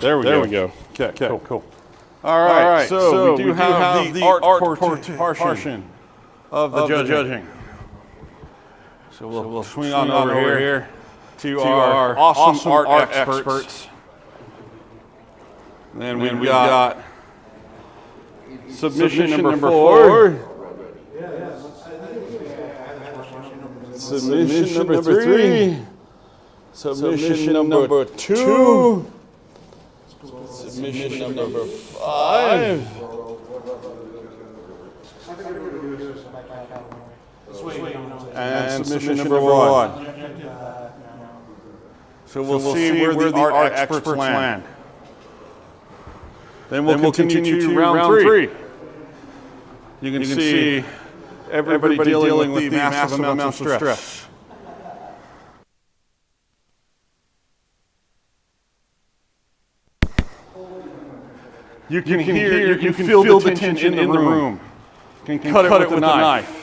There we go. Okay, cool. All right, so we do have the art art portion of the judging. So we'll swing on over here to our awesome art experts. And then we've got submission number 4. Submission number 3. Submission number 2. Submission number 5. And submission number 1. So we'll see where the art experts land. Then we'll continue to round 3. You can see everybody dealing with the massive amounts of stress. You can feel the tension in the room. You can cut it with a knife.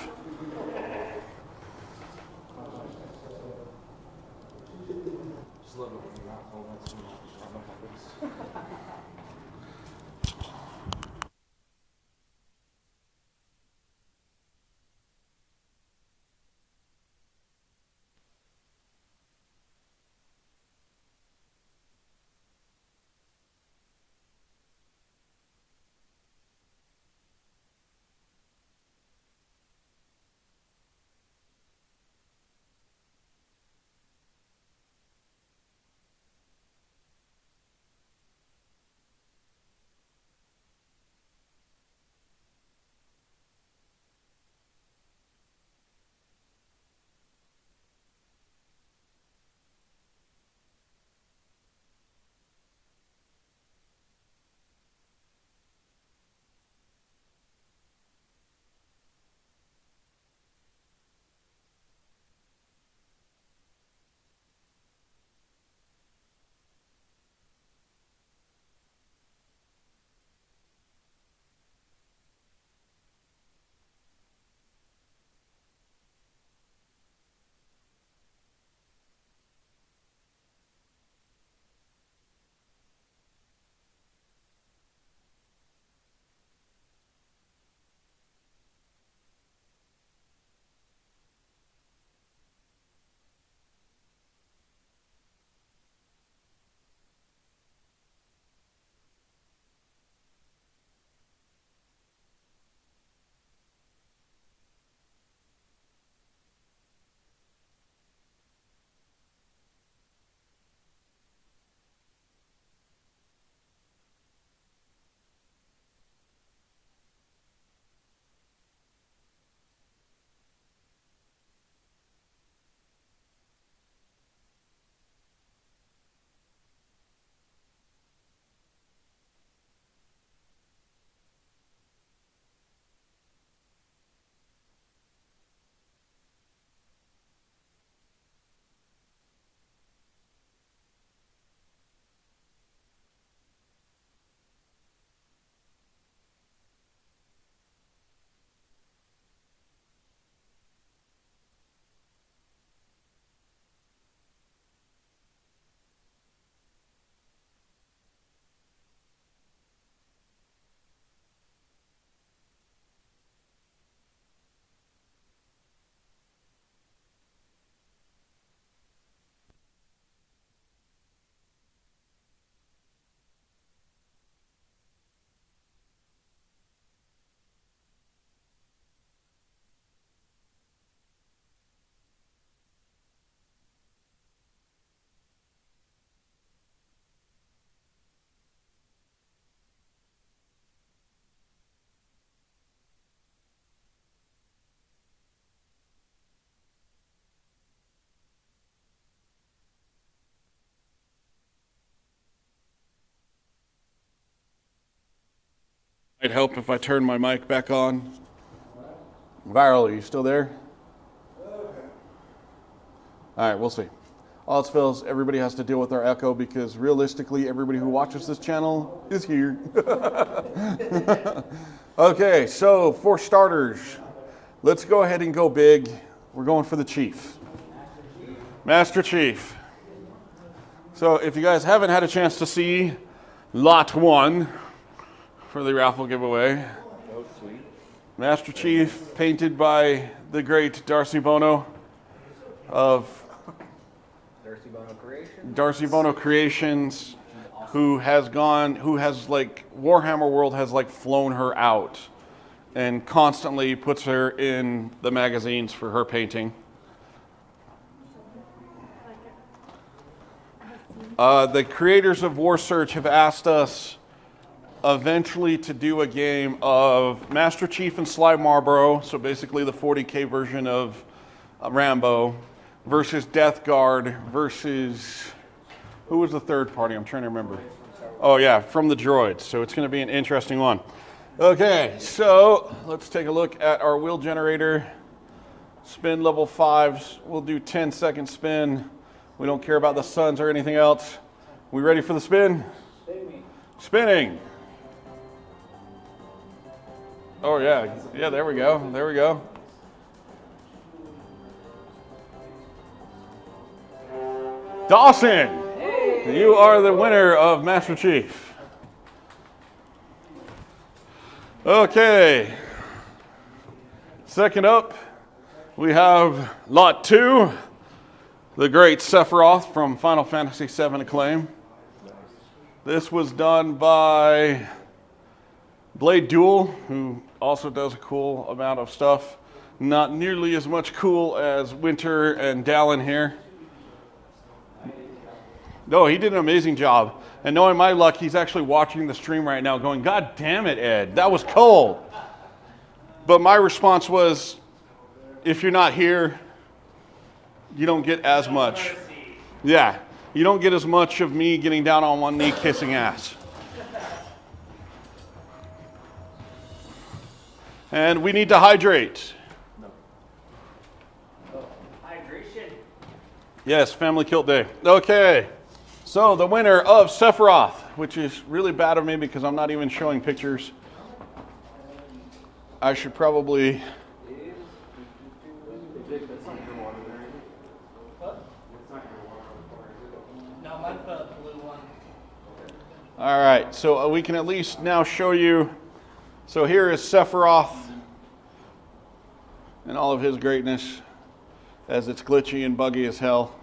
Might help if I turn my mic back on. Viral, are you still there? All right, we'll see. All it spells, everybody has to deal with our echo because realistically, everybody who watches this channel is here. Okay, so for starters, let's go ahead and go big. We're going for the Chief. Master Chief. So if you guys haven't had a chance to see lot 1 for the raffle giveaway. Oh, sweet. Master Chief, painted by the great Darcy Bono of Darcy Bono Creations, who has like, Warhammer World has like flown her out and constantly puts her in the magazines for her painting. The creators of Warsurge have asked us eventually to do a game of Master Chief and Sly Marlboro, so basically the 40K version of Rambo, versus Death Guard versus, who was the third party? I'm trying to remember. Oh yeah, from the droids. So it's going to be an interesting one. Okay, so let's take a look at our wheel generator. Spin level 5s. We'll do 10-second spin. We don't care about the suns or anything else. We ready for the spin? Spinning. Oh yeah, yeah, there we go, there we go. Dawson, you are the winner of Master Chief. Okay, second up, we have Lot 2, the great Sephiroth from Final Fantasy VII Acclaim. This was done by Blade Duel, who also does a cool amount of stuff. Not nearly as much cool as Winter and Dallin here. No, he did an amazing job. And knowing my luck, he's actually watching the stream right now going, God damn it, Ed, that was cold. But my response was, if you're not here, you don't get as much. Yeah, you don't get as much of me getting down on one knee kissing ass. And we need to hydrate. Hydration. Yes, Family Kilt Day. Okay, so the winner of Sephiroth, which is really bad of me because I'm not even showing pictures. I should probably... No, mine's the blue one. All right, so we can at least now show you. So here is Sephiroth and all of his greatness as it's glitchy and buggy as hell.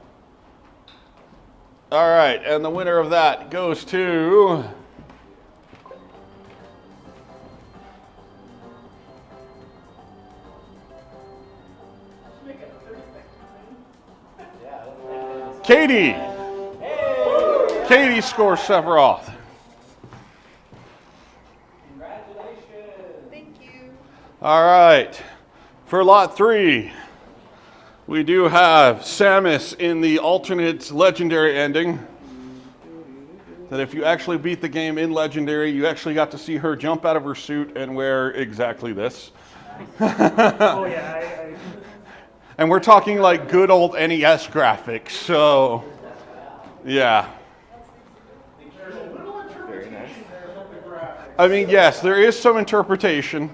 All right, and the winner of that goes to... Katie. Hey. Katie scores Sephiroth. Thank you. All right, for Lot 3, we do have Samus in the alternate legendary ending. That if you actually beat the game in legendary, you actually got to see her jump out of her suit and wear exactly this. Oh yeah, And we're talking like good old NES graphics, so yeah. Very nice. I mean, yes, there is some interpretation.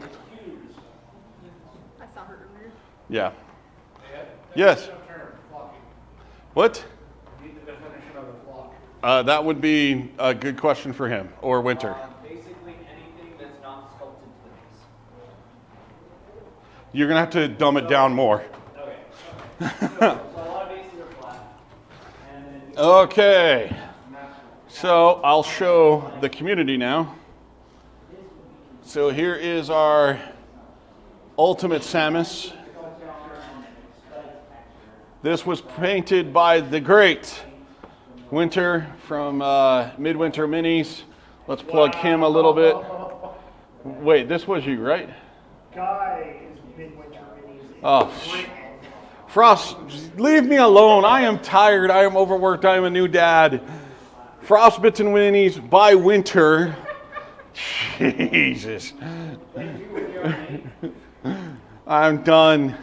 I saw her earlier. Yeah. Yes. What? Need the definition of the flock. That would be a good question for him or Winter. Basically anything that's not sculpted things. You're gonna have to dumb it down more. Okay. So a lot of bases are flat. And then Okay. So I'll show the community now. So here is our ultimate Samus. This was painted by the great Winter from Midwinter Minis. Let's plug him a little bit. Wait, this was you, right? Guy is Midwinter Minis. Oh, Frost, leave me alone. I am tired. I am overworked. I am a new dad. Frostbitten Minis by Winter. Jesus. I'm done.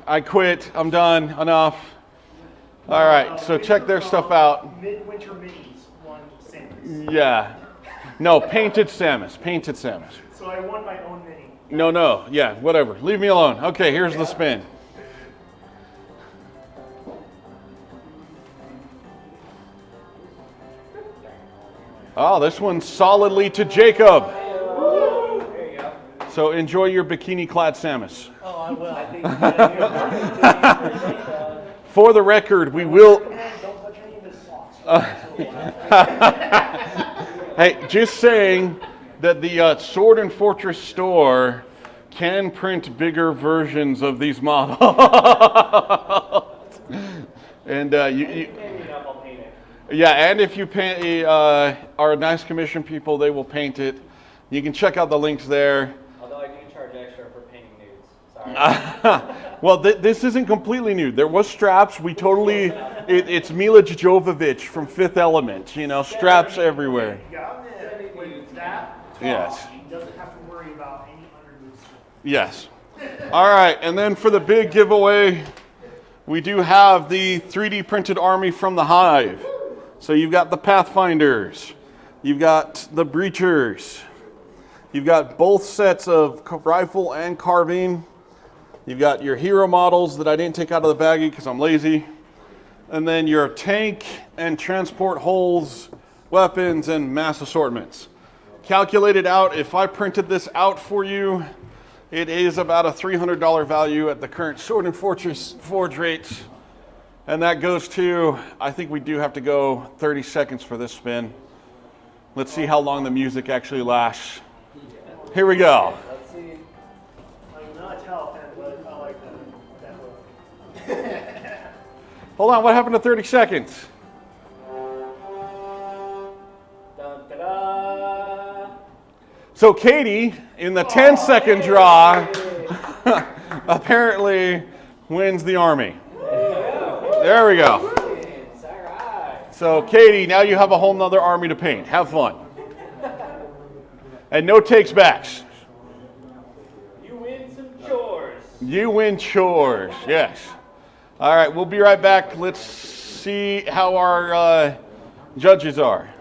I quit. I'm done. Enough. All right. So check their stuff out. Midwinter Minis won Samus. Yeah. No, painted Samus. Painted Samus. So I won my own mini. No. Yeah, whatever. Leave me alone. Okay, here's the spin. Oh, this one's solidly to Jacob. There you go. So enjoy your bikini-clad Samus. Oh, I will. I think you gotta do it. For the record, we will. Don't touch any of this sauce. Hey, just saying that the Sword and Fortress store can print bigger versions of these models. And you Pay me enough, I'll paint it. yeah, and if you paint our nice commission people, they will paint it. You can check out the links there. Although I do charge extra for painting nudes. Sorry. Well, this isn't completely new. There was straps. We totally, it's Mila Jovovich from Fifth Element. You know, straps everywhere. Yeah, with that, Yes. he doesn't have to worry about any undermoves. Yes. All right, and then for the big giveaway, we do have the 3D printed army from the Hive. So you've got the Pathfinders, you've got the Breachers, you've got both sets of rifle and carbine, you've got your hero models that I didn't take out of the baggie because I'm lazy, and then your tank and transport hulls, weapons, and mass assortments. Calculated out, if I printed this out for you, it is about a $300 value at the current Sword and Fortress Forge rates. And that goes to, I think we do have to go 30 seconds for this spin. Let's see how long the music actually lasts. Here we go. Let's see. I'm not a Tal fan, but I like that look. Hold on, what happened to 30 seconds? Dun, da-da. So Katie, in the 10-second draw, apparently wins the army. There we go. It's all right. So Katie, now you have a whole nother army to paint. Have fun. And no takes backs. You win some chores. You win chores, yes. All right, we'll be right back. Let's see how our judges are.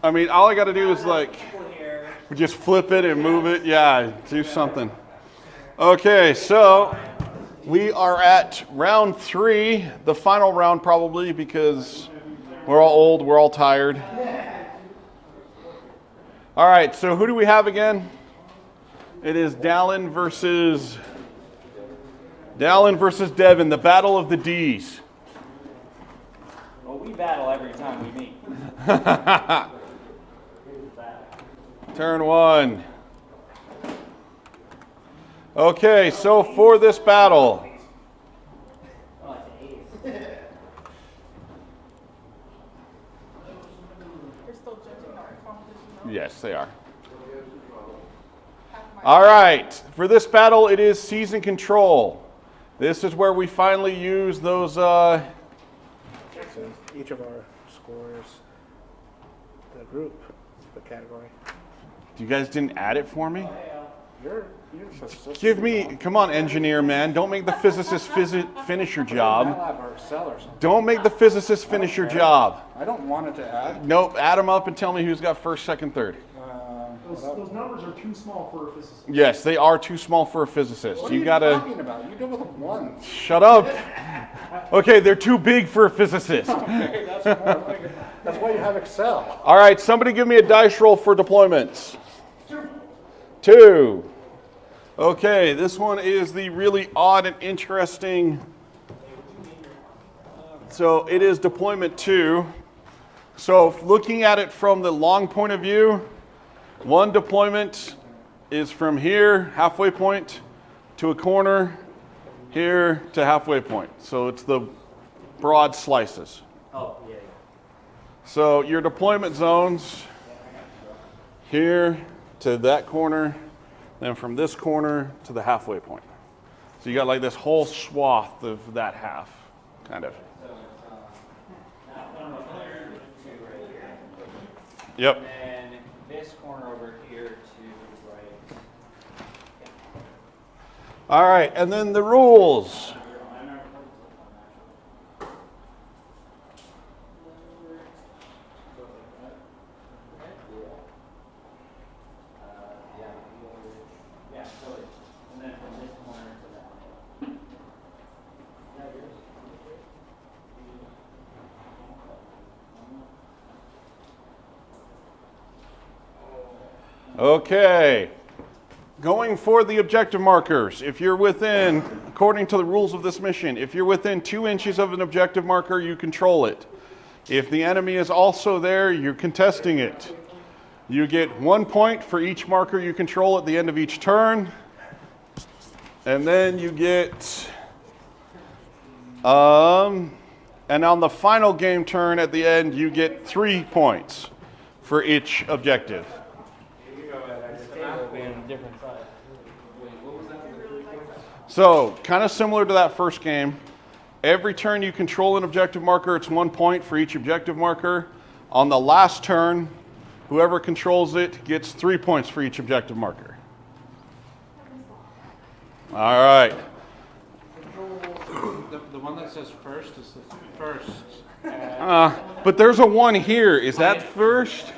I mean, all I got to do is like just flip it and move it. Yeah, do something. Okay, so we are at round 3, the final round probably because we're all old, we're all tired. All right, so who do we have again? It is Dallin versus Devin, the battle of the D's. Well, we battle every time we meet. Turn 1. Okay, so for this battle, Oh, it's an ace. You're still judging our competition, though? yes, they are. Half my All right, for this battle, it is season control. This is where we finally use those. Each of our scores, the group, the category. You guys didn't add it for me? You're supposed Give me, come on, engineer man. Don't make the physicist finish your job. Or Excel or something. Don't make the physicist finish your job. I don't want it to add. Nope, add them up and tell me who's got first, second, third. Those numbers are too small for a physicist. Yes, they are too small for a physicist. What are you gotta talking about? You go with a 1. shut up. Okay, they're too big for a physicist. Okay, that's why you have Excel. All right, somebody give me a dice roll for deployments. 2. Okay, this one is the really odd and interesting. So it is deployment 2. So looking at it from the long point of view, one deployment is from here, halfway point, to a corner, here to halfway point. So it's the broad slices. Oh, yeah. So your deployment zones, here to that corner, then from this corner to the halfway point. So you got like this whole swath of that half, kind of. Yep. And this corner over here to right. All right, and then the rules. Yeah, so and then from this corner to that. Okay. Going for the objective markers. If you're within, according to the rules of this mission, if you're within 2 inches of an objective marker, you control it. If the enemy is also there, you're contesting it. You get 1 point for each marker you control at the end of each turn. And then you get, and on the final game turn at the end, you get 3 points for each objective. Different side. So, kind of similar to that first game. Every turn you control an objective marker, it's 1 point for each objective marker. On the last turn, whoever controls it gets 3 points for each objective marker. All right. The one that says first is the first. But there's a 1 here. Is that first?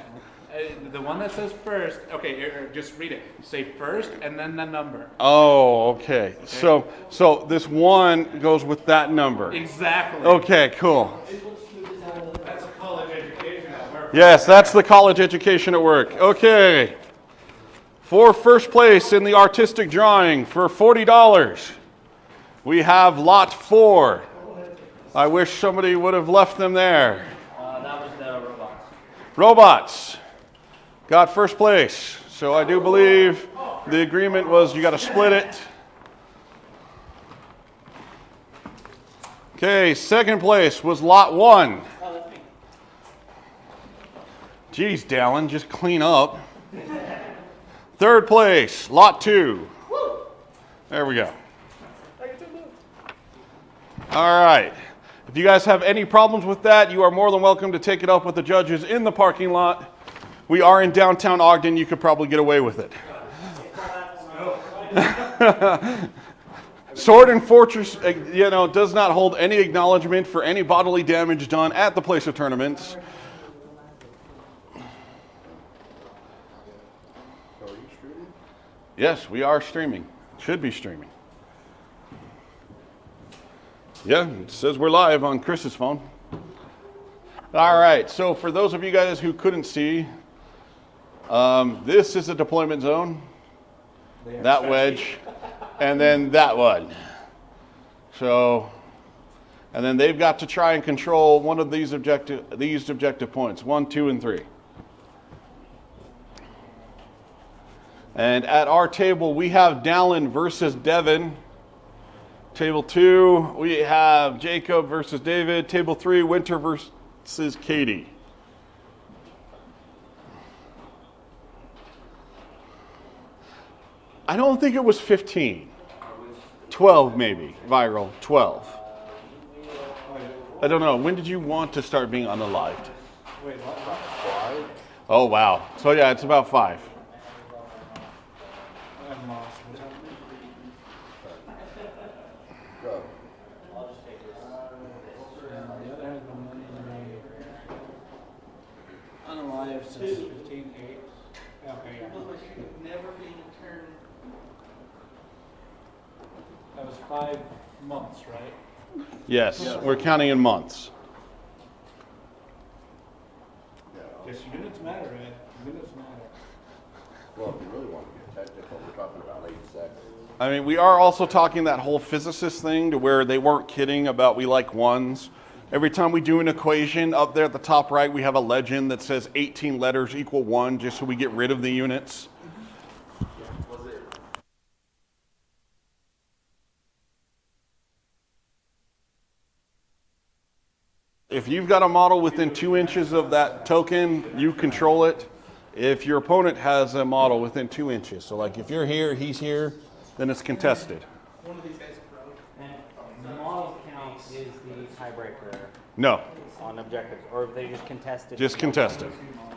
The one that says first, okay, just read it. Say first and then the number. Oh, okay. So this 1 goes with that number. Exactly. Okay, cool. That's a college education at work. Yes, that's the college education at work. Okay. For first place in the artistic drawing for $40, we have lot 4. I wish somebody would have left them there. That was the robots. Robots got first place. So I do believe the agreement was you got to split it. Okay, second place was lot 1. Oh, that's me. Geez, Dallin, just clean up. Third place, lot 2. There we go. All right. If you guys have any problems with that, you are more than welcome to take it up with the judges in the parking lot. We are in downtown Ogden. You could probably get away with it. Sword and Fortress, does not hold any acknowledgement for any bodily damage done at the place of tournaments. Yes, we are streaming. Should be streaming. Yeah, it says we're live on Chris's phone. All right, so for those of you guys who couldn't see, this is a deployment zone, that wedge, and then that one. So, and then they've got to try and control one of these objective points, 1, 2, and 3. And at our table, we have Dallin versus Devin. Table 2, we have Jacob versus David. Table 3, Winter versus Katie. I don't think it was 15. 12 maybe, viral, 12. I don't know. When did you want to start being unalived? Wait, what? Oh, wow. So yeah, it's about 5. I'm lost. What's happening? The other has been unalive since 15/8. Okay, yeah. Never being turned. That was 5 months, right? Yes, we're counting in months. Yes, units matter, Ed. Units matter. Well, if you really want to get technical, we're talking about 8 seconds. I mean, we are also talking that whole physicist thing to where they weren't kidding about we like ones. Every time we do an equation, up there at the top right, we have a legend that says 18 letters equal 1, just so we get rid of the units. If you've got a model within 2 inches of that token, you control it. If your opponent has a model within 2 inches, so like if you're here, he's here, then it's contested. And the model count is the tiebreaker No, on objectives, or they just contested. just contested.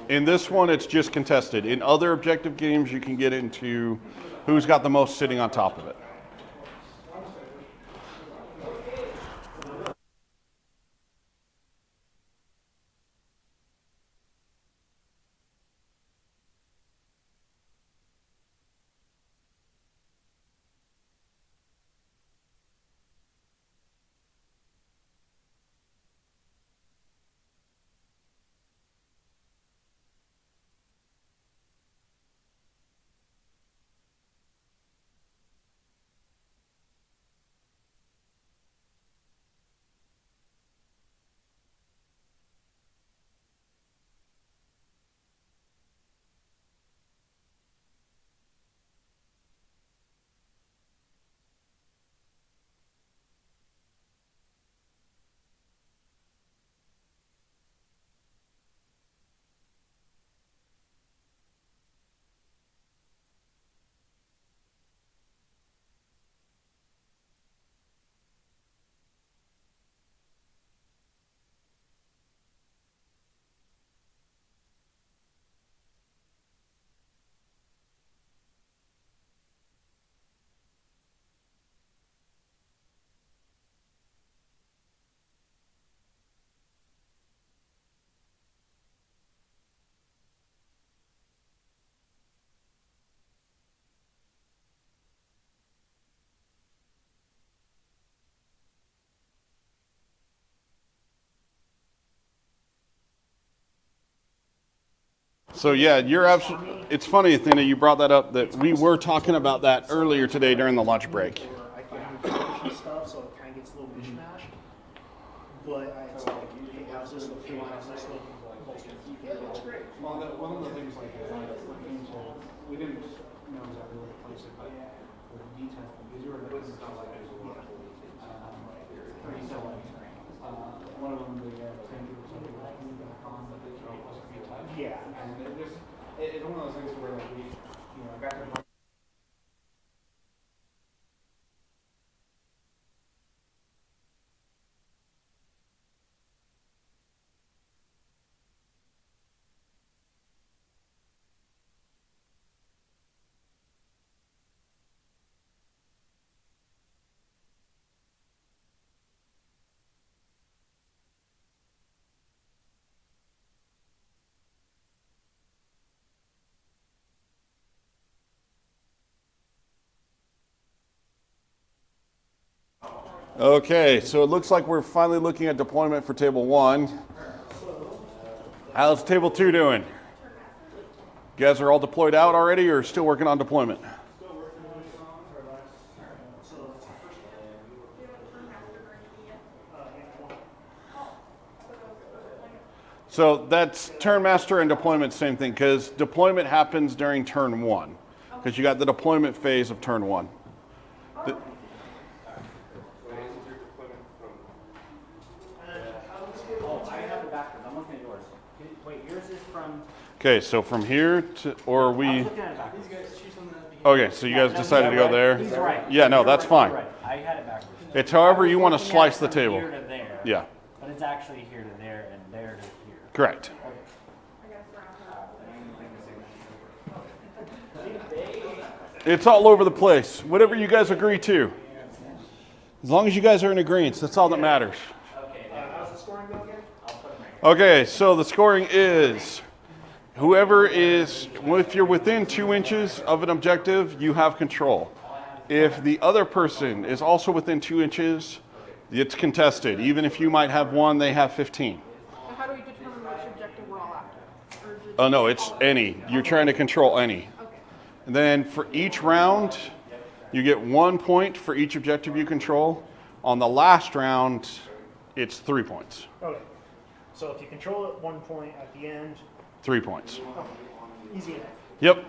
In this one, it's just contested. In other objective games, you can get into who's got the most sitting on top of it. So yeah, you're absolutely. It's funny, Athena, you brought that up. That we were talking about that earlier today during the lunch break. I can do stuff, so it kind of gets a little mishmash. But it's like, hey, how's this look? Hey, how's this look? Yeah, that's great. Well, one of the things like we didn't know exactly where to place it, but the detail, because you were like, this is not like there's a lot. One of them, the tank or something like back on, but it wasn't be touched. Yeah. And it's one of those things where like we, I got to the point. Okay, so it looks like we're finally looking at deployment for table 1. How's table 2 doing? You guys are all deployed out already, or still working on deployment? So that's turn master and deployment, same thing, because deployment happens during turn 1, because you got the deployment phase of turn 1. Wait, yours is from. Okay, so from here to, or we. Looking at it backwards. Okay, so you guys decided to go there? He's right. Yeah, no, that's fine. Right. I had it backwards. It's however you want to Looking at slice it the from table. Here to there. Yeah, But it's actually here to there and there to here. correct. It's all over the place. Whatever you guys agree to. As long as you guys are in agreement, that's all that matters. How's the scoring go again? Okay, so the scoring is whoever is, if you're within 2 inches of an objective, you have control. If the other person is also within 2 inches, it's contested. Even if you might have 1, they have 15. And how do we determine which objective we're all after? Or is it Oh no, it's any. You're trying to control any. okay? And then for each round, you get 1 point for each objective you control. On the last round, it's 3 points. Okay. So if you control it, 1 point at the end. 3 points. Easy enough. Yep.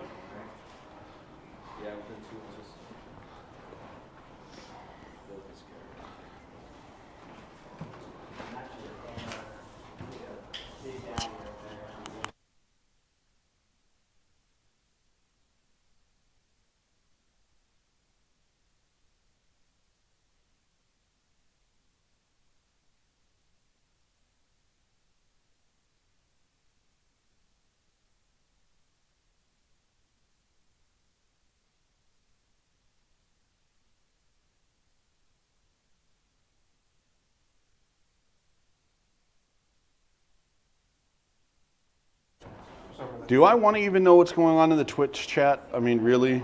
Do I want to even know what's going on in the Twitch chat? I mean, really?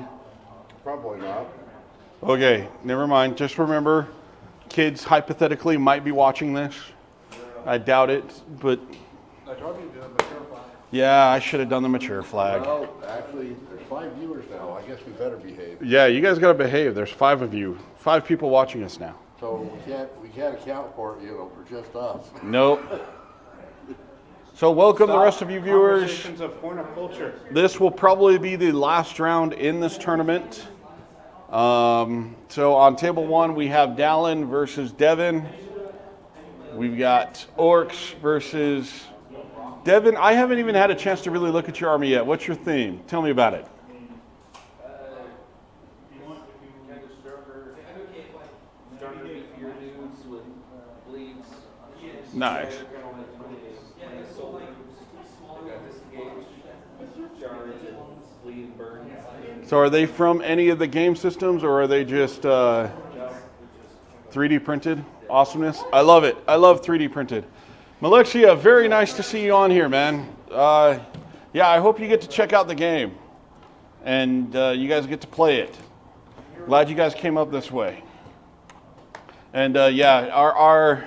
Probably not. Okay, never mind. Just remember, kids hypothetically might be watching this. I doubt it, but I told you to do a mature flag. yeah, I should have done the mature flag. Well, actually, there's 5 viewers now. I guess we better behave. Yeah, you guys got to behave. There's 5 of you. 5 people watching us now. So we can't account for it, for just us. Nope. So welcome the rest of you viewers. Conversations of corner culture. This will probably be the last round in this tournament. So on table 1, we have Dallin versus Devin. We've got Orcs versus Devin. I haven't even had a chance to really look at your army yet. What's your theme? Tell me about it. Nice. So are they from any of the game systems, or are they just 3D printed awesomeness? I love it. I love 3D printed. Malexia, very nice to see you on here, man. Yeah, I hope you get to check out the game, and you guys get to play it. Glad you guys came up this way. And yeah,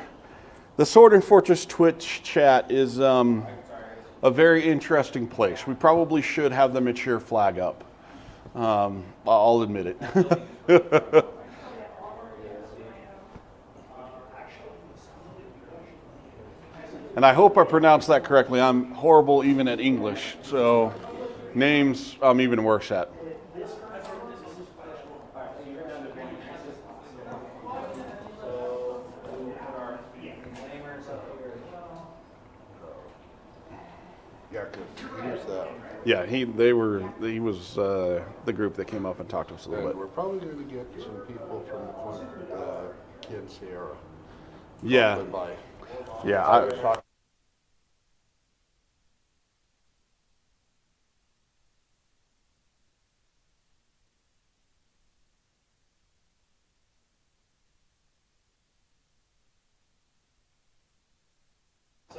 the Sword and Fortress Twitch chat is a very interesting place. We probably should have the mature flag up. I'll admit it. And I hope I pronounced that correctly. I'm horrible even at English, so names I'm even worse at. Yeah, because here's that. Yeah, he was the group that came up and talked to us a little And bit. we're probably going to get some people from the Kid Sierra. Yeah, Stopping by. yeah. I was talking.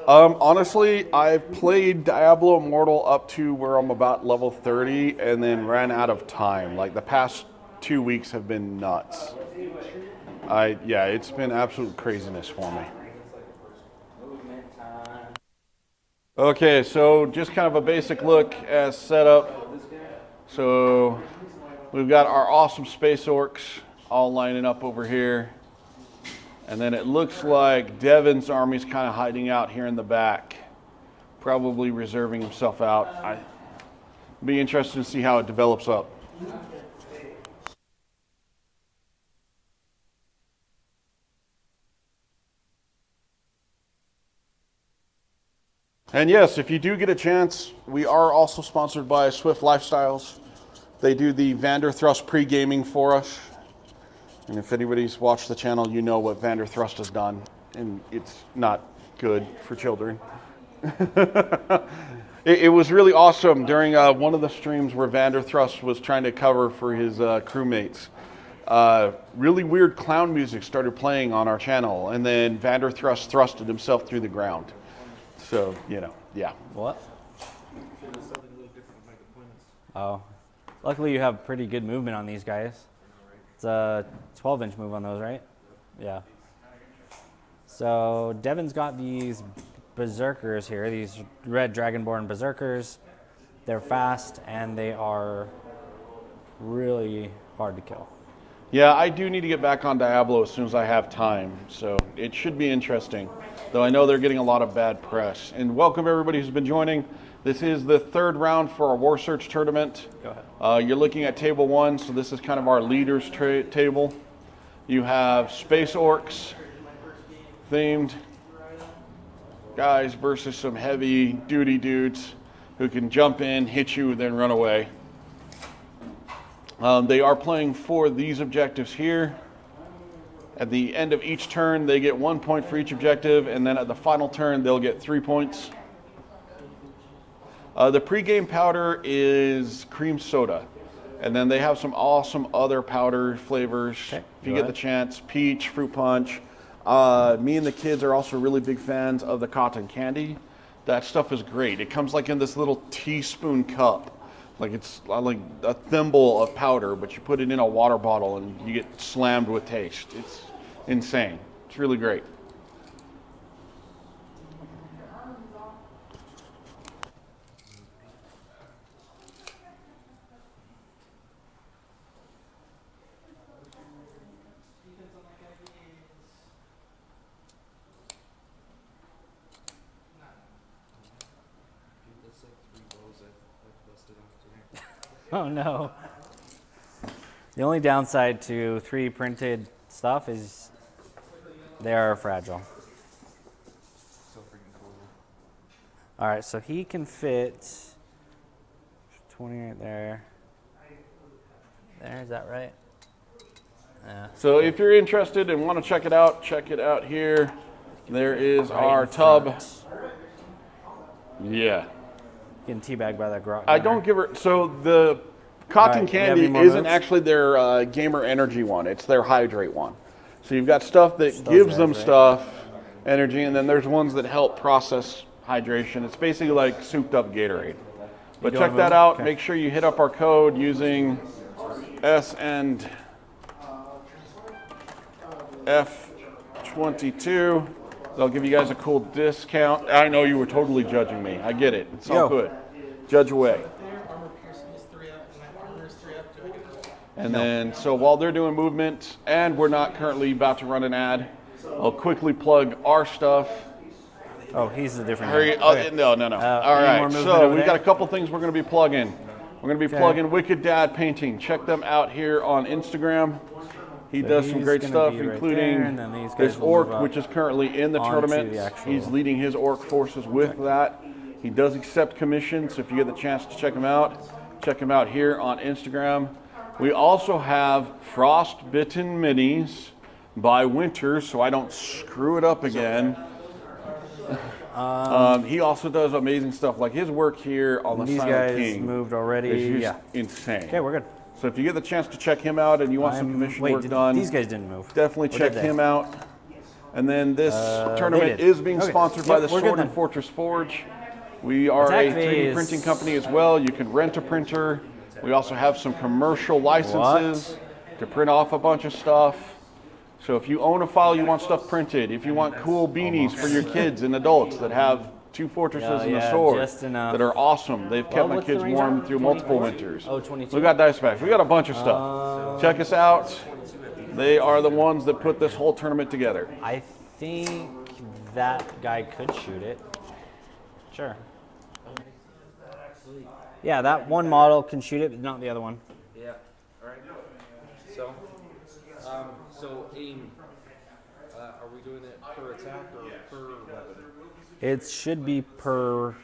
Honestly, I've played Diablo Immortal up to where I'm about level 30 and then ran out of time. Like the past 2 weeks have been nuts. Yeah, it's been absolute craziness for me. Okay, so just kind of a basic look as setup. So we've got our awesome space orcs all lining up over here. And then it looks like Devin's army's kind of hiding out here in the back, probably reserving himself out. I'd be interested to see how it develops up. And yes, if you do get a chance, we are also sponsored by Swift Lifestyles. They do the Vanderthrust pre-gaming for us. And if anybody's watched the channel, you know what Vanderthrust has done. And it's not good for children. It was really awesome during one of the streams where Vanderthrust was trying to cover for his crewmates. Really weird clown music started playing on our channel, and then Vanderthrust thrusted himself through the ground. So, you know, yeah. What? Oh. Luckily you have pretty good movement on these guys. It's a 12-inch move on those, right? Yeah. So Devin's got these berserkers here, these red dragonborn berserkers. They're fast and they are really hard to kill. Yeah, I do need to get back on Diablo as soon as I have time, so it should be interesting. Though I know they're getting a lot of bad press. And welcome everybody who's been joining. This is the third round for our Warsurge tournament. Go ahead. You're looking at table 1, so this is kind of our leaders table. You have Space Orcs themed guys versus some heavy duty dudes who can jump in, hit you, then run away. They are playing for these objectives here. At the end of each turn, they get 1 point for each objective, and then at the final turn, they'll get 3 points. The pregame powder is cream soda, and then they have some awesome other powder flavors. Okay, if you get the chance, peach, fruit punch. Me and the kids are also really big fans of the cotton candy. That stuff is great. It comes like in this little teaspoon cup. Like it's like a thimble of powder, but you put it in a water bottle and you get slammed with taste. It's insane. It's really great. Oh no. The only downside to 3D printed stuff is they are fragile. All right, so he can fit 20 right there. There, is that right? Yeah. So if you're interested and want to check it out here. There is our tub. Yeah. Getting teabagged by that grot. I don't give her. So the cotton candy isn't moves? actually their gamer energy one. It's their hydrate one. So you've got stuff that gives them stuff, energy, and then there's ones that help process hydration. It's basically like souped up Gatorade. But check that out. Okay. Make sure you hit up our code using S and F22. They'll give you guys a cool discount. I know you were totally judging me. I get it. It's all good. Judge away. And then, so while they're doing movement, and we're not currently about to run an ad, I'll quickly plug our stuff. Oh, he's a different Hurry, No. All right, so we've got a couple things we're going to be plugging. We're going to be plugging Wicked Dad Painting. Check them out here on Instagram. He does some great stuff, including this orc, which is currently in the tournament. He's leading his orc forces with that. He does accept commissions, so if you get the chance to check him out here on Instagram. We also have Frostbitten Minis by Winter, so I don't screw it up again. He also does amazing stuff, like his work here on the Silent King. These guys moved already. Is just insane. Okay, we're good. So if you get the chance to check him out and you want some commission work done, these guys didn't move. Definitely check him out. And then this tournament is being sponsored by the Sword and Fortress Forge. We are a 3D printing company as well. You can rent a printer. We also have some commercial licenses to print off a bunch of stuff. So if you own a file, you want stuff printed. If you want cool beanies for your kids and adults that have 2 fortresses and a sword that are awesome. They've kept my kids warm through multiple winters. Oh, 22. We got dice packs. We got a bunch of stuff. Check us out. They are the ones that put this whole tournament together. I think that guy could shoot it. Sure. Yeah, that one model can shoot it, but not the other one. Yeah. All right. So aim. Are we doing it per attack or per weapon? It should be per.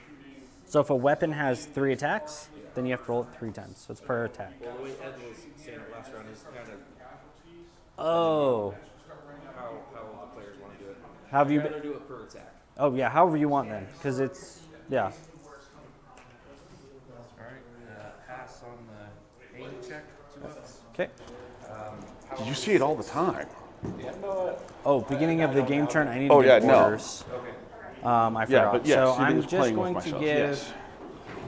So if a weapon has 3 attacks, then you have to roll it 3 times. So it's per attack. Well, the way Ed was saying it last round is kind of Oh. how the players want to do it. How have you I'd been? rather do it per attack. Oh, yeah, however you want then. Because it's, yeah. All right, pass on the aim check, 2 ups. Okay. You see it all the time. Oh, beginning of the game turn, I need to Oh, give yeah, no. orders. I forgot. Yeah, but yes, so you've been I'm just just playing with going to myself, give yes.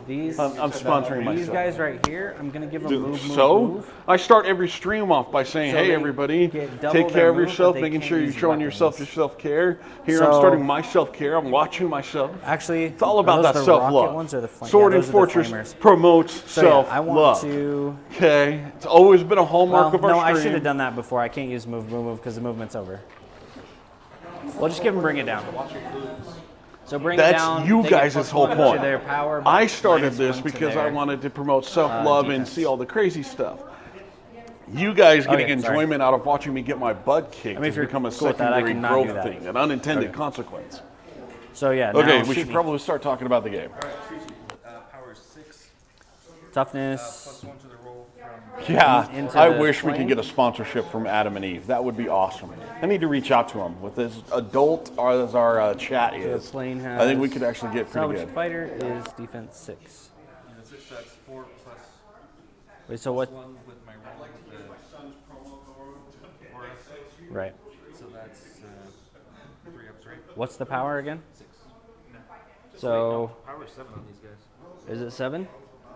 these. I'm sponsoring These myself. guys right here. I'm gonna give them move. So, I start every stream off by saying, So hey they everybody, get double take care their of move, yourself, but they making can't sure you're use showing yourself weapons. your self-care. Here I'm So- starting my self-care, I'm watching myself. Actually, It's all about that those the rocket self-love. ones or the flame? Sword Yeah, and those are the Fortress flamers. promotes So yeah, I want self-love. to. Okay, it's always been a hallmark Well, of our no, stream. I should have done that before. I can't use move because the movement's over. We'll just give them bring it down. So bring it That's down. you they get guys' plus whole 1 point. To their power, I started minus this 1 to because I their- wanted to promote self-love and defense. see all the crazy stuff. You guys getting Okay, sorry. enjoyment out of watching me get my butt kicked I mean, if has you're become a cool with that, I secondary can not do growth that. thing, an unintended consequence. So yeah. Okay, now we shoot should me. probably start talking about the game. Power 6, Toughness. plus 1 to the roll from. Yeah, into I the wish we could flame? get a sponsorship from Adam and Eve. That would be awesome. I need to reach out to them with as adult as our chat The is. plane has. I think we could actually get pretty Salvage good. fighter is defense 6. And the 6, that's 4 plus Wait, so what? 1 with my roll. Right. So that's 3 ups, right? What's the power again? 6. So Power 7 on these guys. is it 7?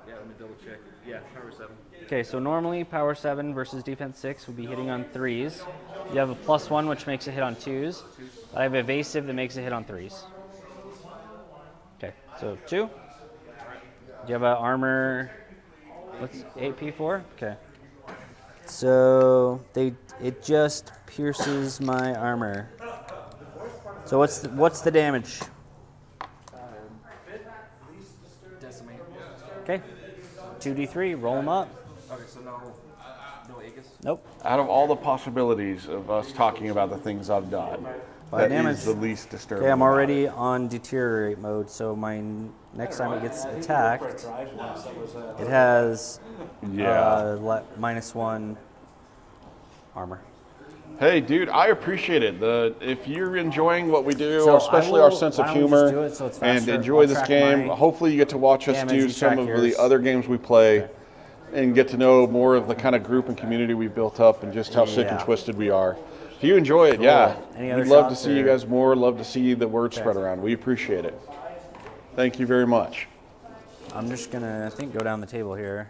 Yeah, let me double check. Yeah, power 7. Okay, so normally power 7 versus defense 6 would be hitting on 3s. You have a plus 1, which makes it hit on 2s. I have evasive that makes it hit on 3s. Okay, so 2. Do you have an armor? What's 8p4? Okay. So it just pierces my armor. So what's the damage? Decimate. Okay. 2d3, roll them up. Okay, so no Aegis. Nope. Out of all the possibilities of us talking about the things I've done, By that damage. is the least disturbing. Okay, I'm about already it. on deteriorate mode, so next time it gets attacked, it has minus 1 armor. Hey, dude, I appreciate it. If you're enjoying what we do, So especially I our will- sense of why don't we just humor, do it so it's and faster? enjoy I'll this track game, my hopefully you get to watch us damage, do you some track of yours. the other games we play and get to know more of the kind of group and community we've built up and just how sick and Yeah. twisted we are. If you enjoy it, Cool. yeah. Any other We'd love to shots, see you or- guys more, love to see the word spread around. We appreciate it. Thank you very much. I'm just gonna, I think, go down the table here,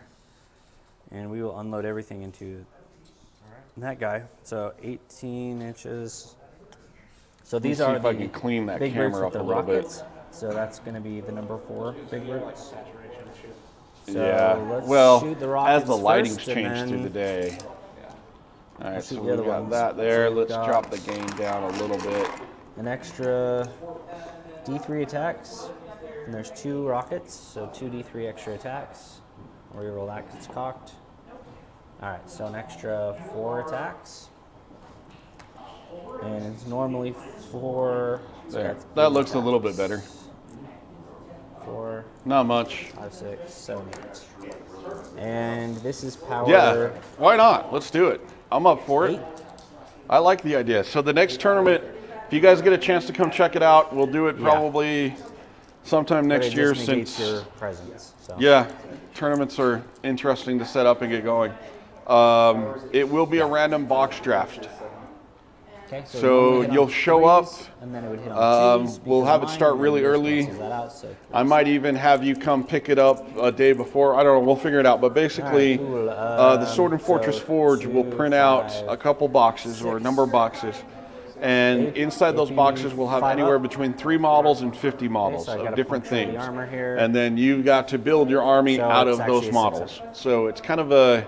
and we will unload everything into that guy. So 18 inches. So these see are if the I can clean that big camera roots with up the a little bit. rockets. So that's gonna be the number 4 big roots. So Yeah. let's Well, shoot the as rockets the lighting's first, and changed through then the day. All right, shoot so the we other got ones. that there. So we've Let's got- drop the gain down a little bit. an extra D3 attacks, and there's 2 rockets, so 2 D3 extra attacks. Reroll that 'cause it's cocked. All right, so an extra 4 attacks, and it's normally 4. So There. that's That 8 looks a little bit attacks. better. 4, Not much. 5, 6, 7, 8. And this is power. Yeah, why not? Let's do it. I'm up for it. 8. I like the idea. So the next tournament, if you guys get a chance to come check it out, we'll do it Yeah. probably sometime But next it year just negates since, your presence. So. yeah, tournaments are interesting to set up and get going. It will be a random box draft. Okay, So it normally hit on you'll show up, 3s, and then it would hit on 2s we'll because have it mine, start and really yours early. cancels that out, so I might even have you come pick it up a day before. I don't know. We'll figure it out. But basically, Alright, cool. the Sword and Fortress So Forge will 2, print out 5, a couple boxes or a number of boxes. And Eight- inside those 18, boxes, we'll have 5 anywhere up. between 3 models and 50 models so I of gotta different puncture the things. armor here. And then you got to build your army So out it's of those actually a models. So it's kind of a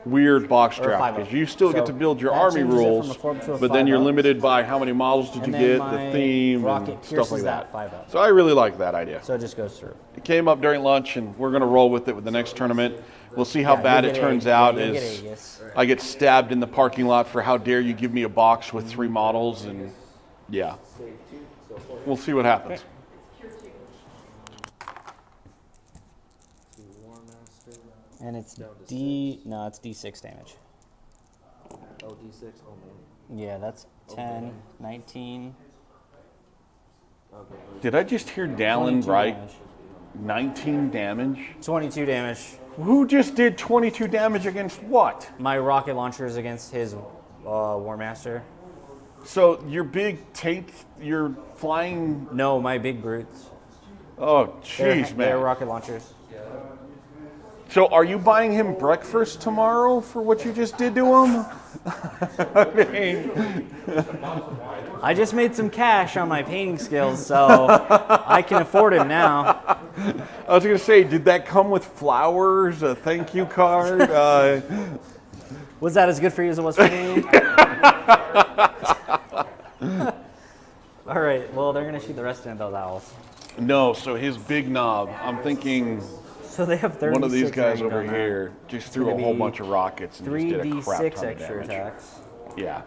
weird box Or a draft 5 up. because you still get So to build your that army changes it from rules, a 4 to a but then 5 you're up. limited by how many models did And you then get, my the theme, rocket and stuff pierces like that that. 5 up. So I really like that idea. So it just goes through. It came up during lunch, and we're going to roll with it with the next tournament. We'll see how Yeah, bad you'll it get turns Aegis. out. Yeah, you'll get As Aegis. I get stabbed in the parking lot for how dare you give me a box with 3 models, and yeah, we'll see what happens. War Master. And it's Down to No, it's D6 damage. Oh, D6. Oh man. Yeah, that's 10, 19. Okay. Did I just hear Dallin 22 right? damage. 19 damage? 22 damage. Who just did 22 damage against what? My rocket launcher is against his War Master. So your big tank, your flying. No, my big brutes. Oh, jeez, man. They're rocket launchers. So are you buying him breakfast tomorrow for what you just did to him? I mean, I just made some cash on my painting skills, so I can afford him now. I was going to say, did that come with flowers, a thank you card? Was that as good for you as it was for me? All right, well, they're going to shoot the rest of those owls. No, so his big knob, I'm thinking So they have 36 one of these guys range over on that. here just threw a gonna whole be bunch of rockets and just did a crap 3d6 ton of extra damage. attacks. Yeah.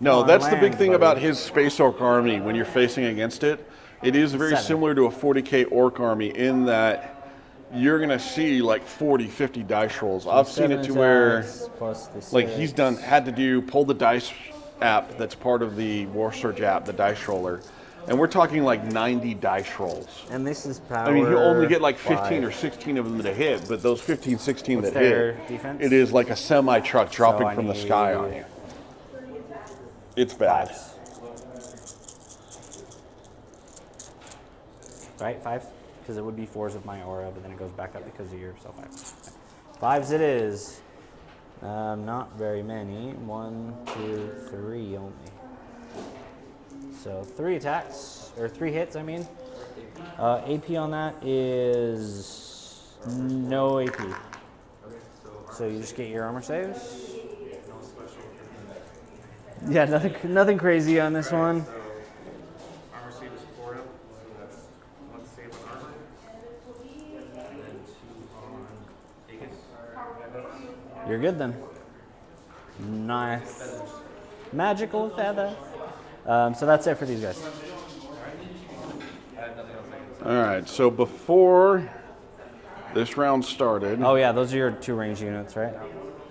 No, On that's the big land, thing buddy. about his Space Orc army when you're facing against it. It is very 7. similar to a 40k Orc army in that you're going to see like 40, 50 dice rolls. I've seen it 7 to where, attacks plus the like 6. had to pull the dice app that's part of the Warsurge app, the dice roller. And we're talking like 90 dice rolls. And this is power. I mean, you only get like 15 5. or 16 of them to hit, but those 15, 16 What's that their hit, defense? it is like a semi-truck dropping I from the need- sky on you. It's bad. 5s. Right, 5? Because it would be 4s with my aura, but then it goes back up because of your self 5. 5s it is. Not very many. 1, 2, 3 only. So 3 attacks, or 3 hits, I mean. AP on that is no AP. So you just get your armor saves. Yeah, nothing crazy on this one. Armor save is 4 up, so that's 1 save on armor. And then 2 on Aegis. You're good then. Nice. Magical feather. So that's it for these guys. All right, so before this round started, Oh yeah, those are your 2 range units, right?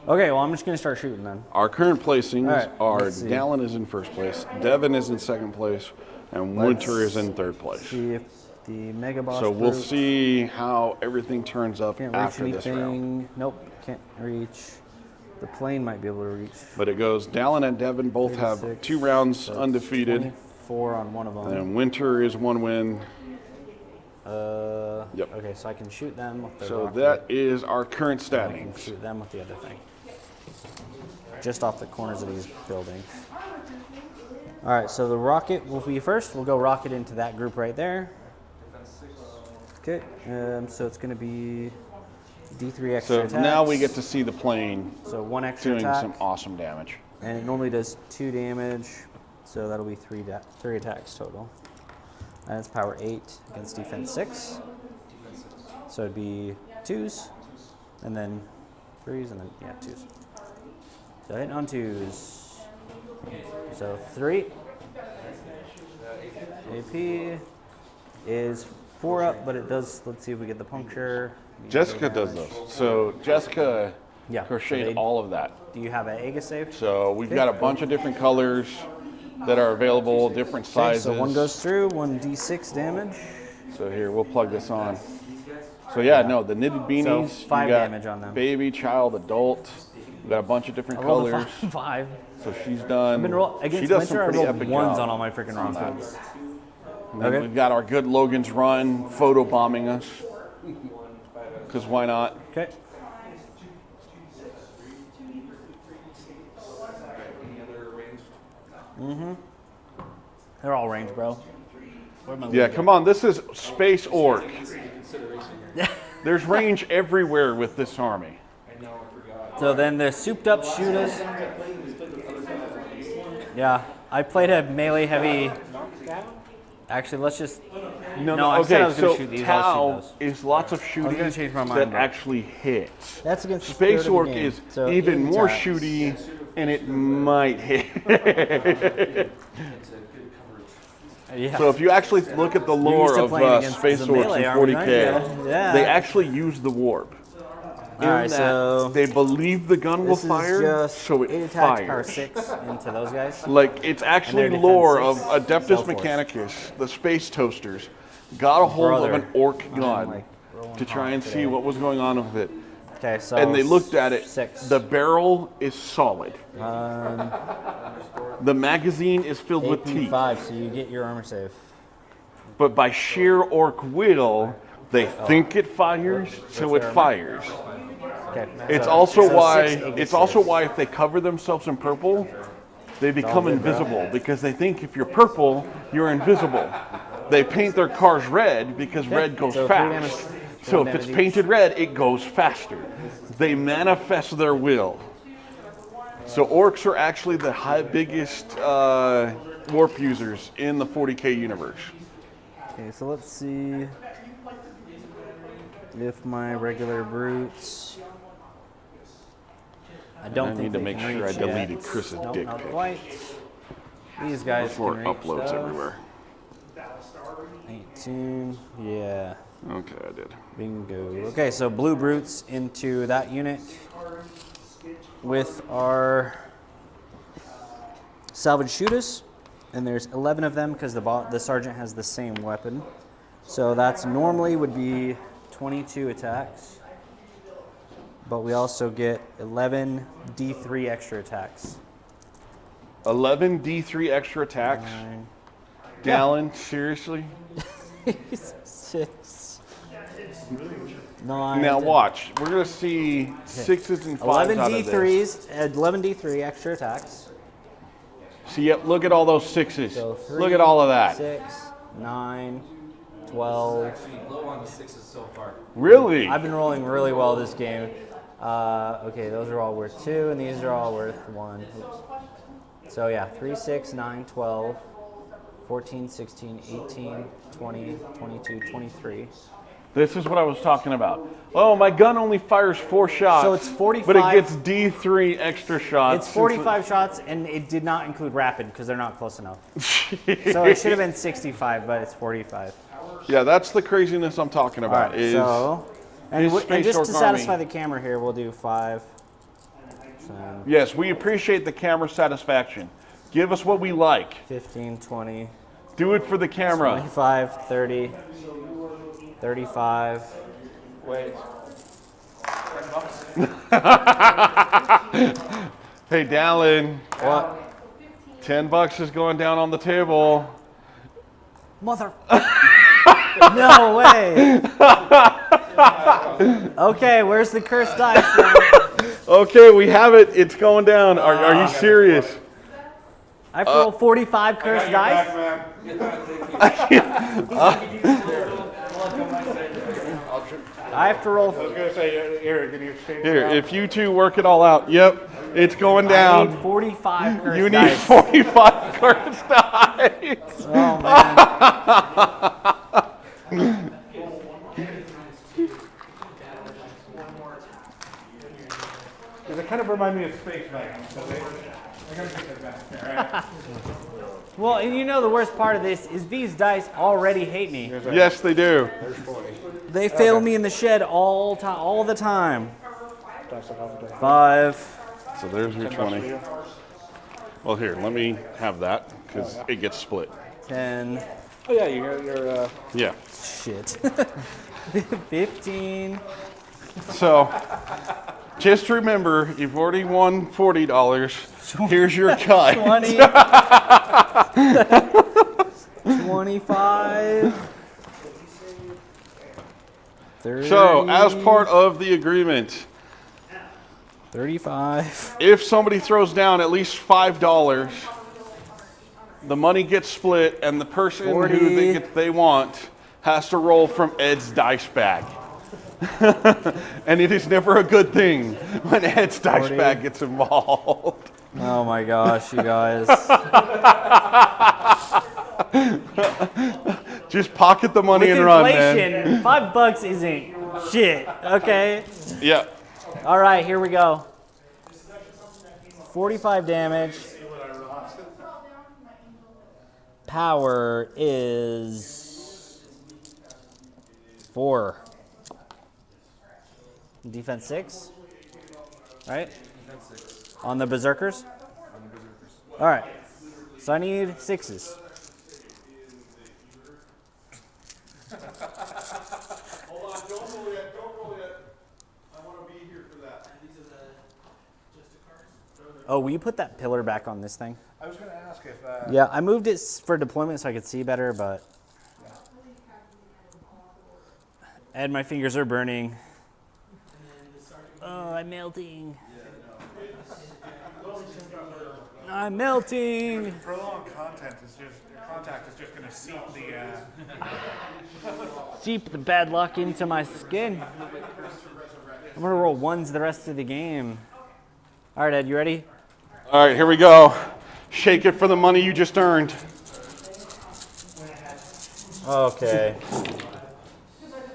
Okay, well I'm just gonna start shooting then. our current placings All right, are let's see. Dallin is in first place, Devin is in second place, and Winter is in third place. See if the Mega Boss. So we'll brute see how everything turns up Can't reach after this round. anything. Nope, can't reach. The plane might be able to reach. But it goes, Dallin and Devin both have 36, 2 rounds so undefeated, 24 on one of them. and Winter is 1 win. Yep. Okay, so I can shoot them with the So rocket. that is our current I can standings. shoot them with the other thing. Just off the corners of these buildings. All right, so the rocket will be first. We'll go rocket into that group right there. Okay, so it's going to be D3 extra So attacks. now we get to see the plane So 1 extra doing attack, some awesome damage. and it normally does 2 damage, so that'll be 3 attacks total. And it's power 8 against defense 6. So it'd be 2s, and then 3s, and then, yeah, 2s. So hitting on 2s. So 3. AP is 4 up, but it does, let's see if we get the puncture. Jessica does those. So Jessica Yeah, so crocheted they- all of that. Do you have an Aegis save? So we've got a bunch of different colors that are available, different Okay, sizes. so 1 goes through, 1 D6 damage. So here, we'll plug this on. So yeah, no, the knitted beanies. So you 5 got damage on them. Baby, child, adult. We got a bunch of different I rolled a colors. 5. So she's done. I've been she against does some Winter, I pretty rolled epic 1s job on all my freaking rockets. And then Okay. We've got our good Logan's Run photo bombing us. Because why not? Okay. They're all ranged, bro. Where'd my Yeah, loot come on. This is Space Orc. There's range everywhere with this army. go? So then the souped up shooters. Yeah, I played a melee heavy. Actually, let's just. No, I said I was gonna so shoot these, Tau I'll shoot is lots of shooting gonna change my mind, that but- actually hits. That's against the Space spirit of the Orc game. is So even 8 more attacks. shooty, and it might hit. Yeah. So if you actually look at the lore used to of playing against Space the Orcs melee in army, 40K, aren't you? Yeah. they actually use the warp. in Alright, that so they believe the gun will this is fire, just so it 8 attacks, power fires. 6 into those guys. Like, it's actually And their lore defense of is Adeptus Cell-Force. Mechanicus, the space toasters, got a hold of an Brother, orc I'm, gun like, rolling to try and hot see today. what was going on with it. Okay, so And they looked at it. 6. The barrel is solid. The magazine is filled with teeth. 5, so you get your armor save. But by sheer orc will, they think it fires, so it fires. Okay. It's so- also so why 6 Aegis it's also saves. why if they cover themselves in purple, they become good, bro. invisible because they think if you're purple, you're invisible. They paint their cars red because red goes so 3 fast. damage. So 1 if it's damage painted red, it goes faster. They manifest their will. So orcs are actually the biggest warp users in the 40k universe. Okay, so let's see if my regular brutes. I don't I think need to they make can sure I reach deleted yet. Chris's Nope, dick not pic quite. These guys before can it reach uploads though. everywhere. 18, yeah. Okay, I did. Bingo. Okay, so blue brutes into that unit with our salvage shooters, and there's 11 of them because the sergeant has the same weapon. So that's normally would be 22 attacks, but we also get 11 D3 extra attacks. 11 D3 extra attacks. Dallin, seriously? 6, 9. Now watch. We're gonna see 6s and 5s 11 out of this. D3s, 11 D3 extra attacks. See, yep, look at all those 6s. So 3, Look at all of that. 6, 9, 12. Low on the 6s so far. Really? I've been rolling really well this game. Okay, those are all worth 2, and these are all worth 1. Oops. So yeah, 3, 6, 9, 12, 14, 16, 18, 20, 22, 23. This is what I was talking about. Oh, my gun only fires 4 shots. So it's 45. But it gets D3 extra shots. It's 45 shots, and it did not include rapid because they're not close enough. So it should have been 65, but it's 45. Yeah, that's the craziness I'm talking All about. right, is so, and Space just Orc to satisfy Army. the camera here, we'll do 5. 10, Yes, we appreciate the camera satisfaction. Give us what we like. 15, 20, Do it for the camera. 25, 30, 35. Wait. Hey, Dallin, What? $10 is going down on the table. Mother. No way. Okay, where's the cursed dice now? Okay, we have it. It's going down. Are you serious? I have to roll 45 cursed dice? I have to roll. I was gonna say, here, can you exchange Here, it out? if you two work it all out. Yep, it's going I down. need 45 cursed You need dice. 45 cursed dice. Oh, man. Does it kind of remind me of Space Venom? So I gotta get that back there. All right. Well, and you know the worst part of this is these dice already hate me. Yes, they do. They fail me in the shed all the time. 5. So there's your 20. Well, here, let me have that because it gets split. 10. Oh yeah, you're Yeah. Shit. 15. So just remember, you've already won $40. Here's your cut. 20. 25. 30. So, as part of the agreement, 35. if somebody throws down at least $5, the money gets split, and the person 40. who they want has to roll from Ed's dice bag. And it is never a good thing when Ed's dice 40. bag gets involved. Oh my gosh, you guys. Just pocket the money With and run, inflation, man. $5 isn't shit. Okay. Yeah. All right, here we go. 45 damage. Power is 4. Defense 6. Right? On the Berserkers? All right. So I need 6s. Hold on, don't roll yet, don't roll yet. I want to be here for that. Oh, will you put that pillar back on this thing? I was going to ask if. Yeah, I moved it for deployment so I could see better, but. And my fingers are burning. Oh, I'm melting. I'm melting. Prolonged contact is just going to seep the. Seep the bad luck into my skin. I'm gonna roll 1s the rest of the game. All right, Ed, you ready? All right, here we go. Shake it for the money you just earned. Okay.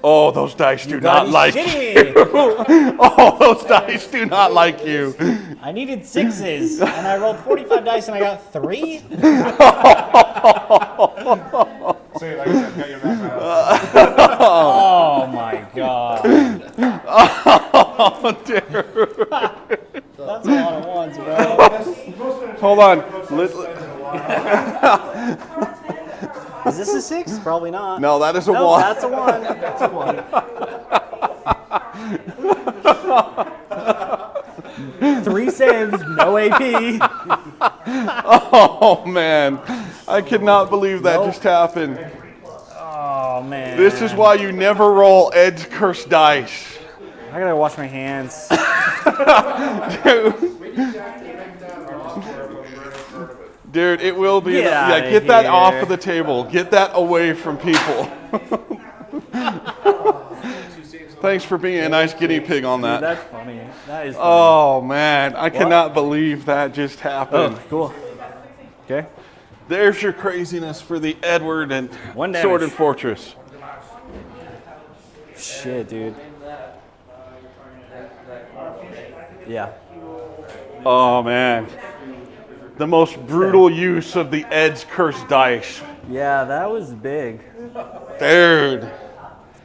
Oh, those dice do gotta not be like shitty. you. Oh, those dice do not like you. I needed 6s, and I rolled 45 dice, and I got 3. Say it like I got your back. Oh my god. Oh, dude. That's a lot of ones, bro. Hold on. Is this a 6? Probably not. No, that is a No, 1. that's a 1. That's a 1. 3 saves, no AP. Oh, man. I cannot believe that just happened. Oh, man. This is why you never roll Ed's cursed dice. I gotta wash my hands. Dude, it will be. Get outta Get that off here. of the table. Get that away from people. Thanks for being a nice guinea pig on Dude, that. that's funny. That is funny. Oh, man. I cannot believe that just happened. Oh, cool. Okay. There's your craziness for the Edward and 1 Sword damage. and Fortress. Shit, dude. Yeah. Oh, man. The most brutal use of the Ed's cursed dice. Yeah, that was big. Dude.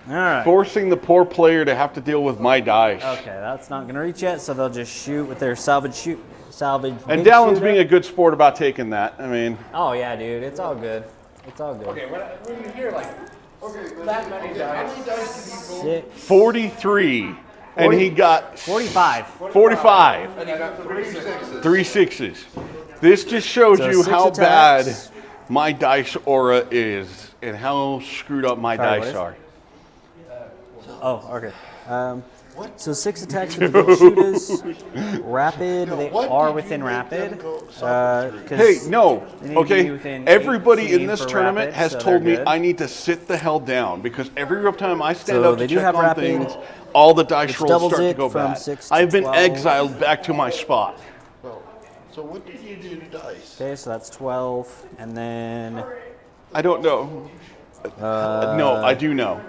All right. Forcing the poor player to have to deal with my dice. Okay, that's not gonna reach yet, so they'll just shoot with their salvage. And Dallin's being a good sport about taking that. I mean, Oh yeah, dude, it's all good. It's all good. Okay, when you hear like that many dice. 6, 43, and he got 45. 45. And you got 3 6s. 3 6s. This just shows So you 6 how attacks. bad my dice aura is and how screwed up my Sorry, what dice is- are. Oh, okay. So 6 attacks with the big shooters. Rapid, they what are did you within make rapid. them go soft? Hey, no. They need to be Okay. within Everybody 18 in this for tournament rapid, has so told they're me good. I need to sit the hell down because every time I stand So up they to do check have on rapid, things, all the dice which rolls doubles start to it go from bad. 6 to I've been 12. exiled back to my spot. So what did you do to dice? Okay, so that's 12, and then I don't know. No, I do know.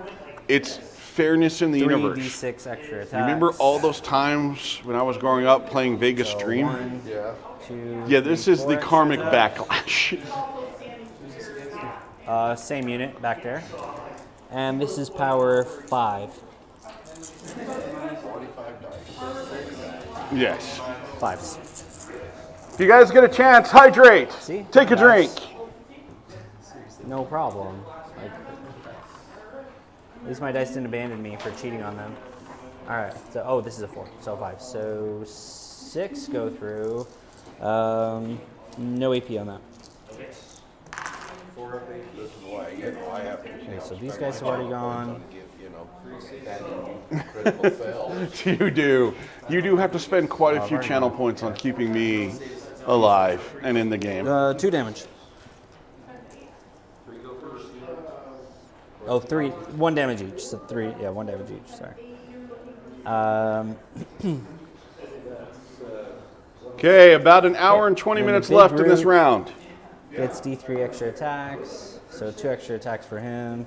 It's fairness in the universe. 3d6 extra attacks. You remember all those times when I was growing up playing Vegas So Dream? 1, Yeah. 2, Yeah, this 3, is 4 the extra karmic attacks. backlash. Same unit back there. And this is power 5. 45 dice. Yes. 5s. If you guys get a chance, hydrate. See? Take a drink. No problem. Like, at least my dice didn't abandon me for cheating on them. All right. So, oh, this is a 4. So 5. So 6 go through. No AP on that. This is why I have to. Okay, so these guys have already gone. Critical fails. You do. You do have to spend quite a few channel points on keeping me alive and in the game. 2 damage. Oh, 3. 1 damage each. So 3. Yeah, 1 damage each. Sorry. Okay, about an hour and 20 And the minutes big left in this group round. Gets D3 extra attacks. So 2 extra attacks for him.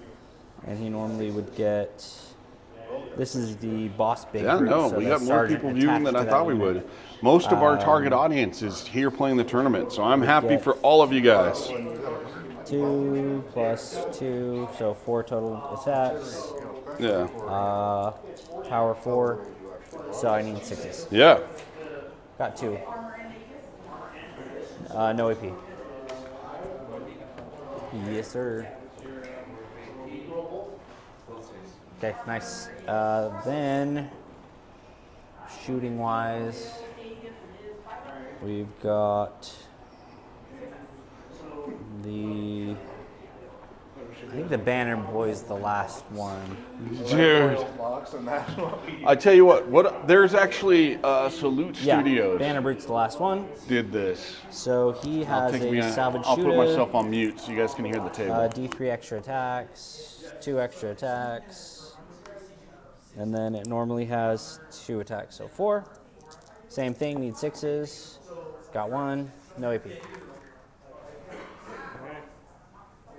And he normally would get. This is the boss big Yeah, group. no, so we the got more sergeant people viewing attached than to I that thought we unit. would. Most of our target audience is here playing the tournament, so I'm happy get- for all of you guys. 2 plus 2, so 4 total attacks. Yeah. Power 4. So I need 6s. Yeah. Got 2. No AP. Yes, sir. Okay, nice. Then, shooting wise, we've got I think the Banner Boy's the last one. Dude. I tell you what there's actually Salute Yeah, Studios Banner Brute's the last one. did this. So he has a salvage I'll shooter. put myself on mute so you guys can hear the table. D3 extra attacks, 2 extra attacks, and then it normally has 2 attacks, so 4. Same thing, need 6s. Got 1, no AP.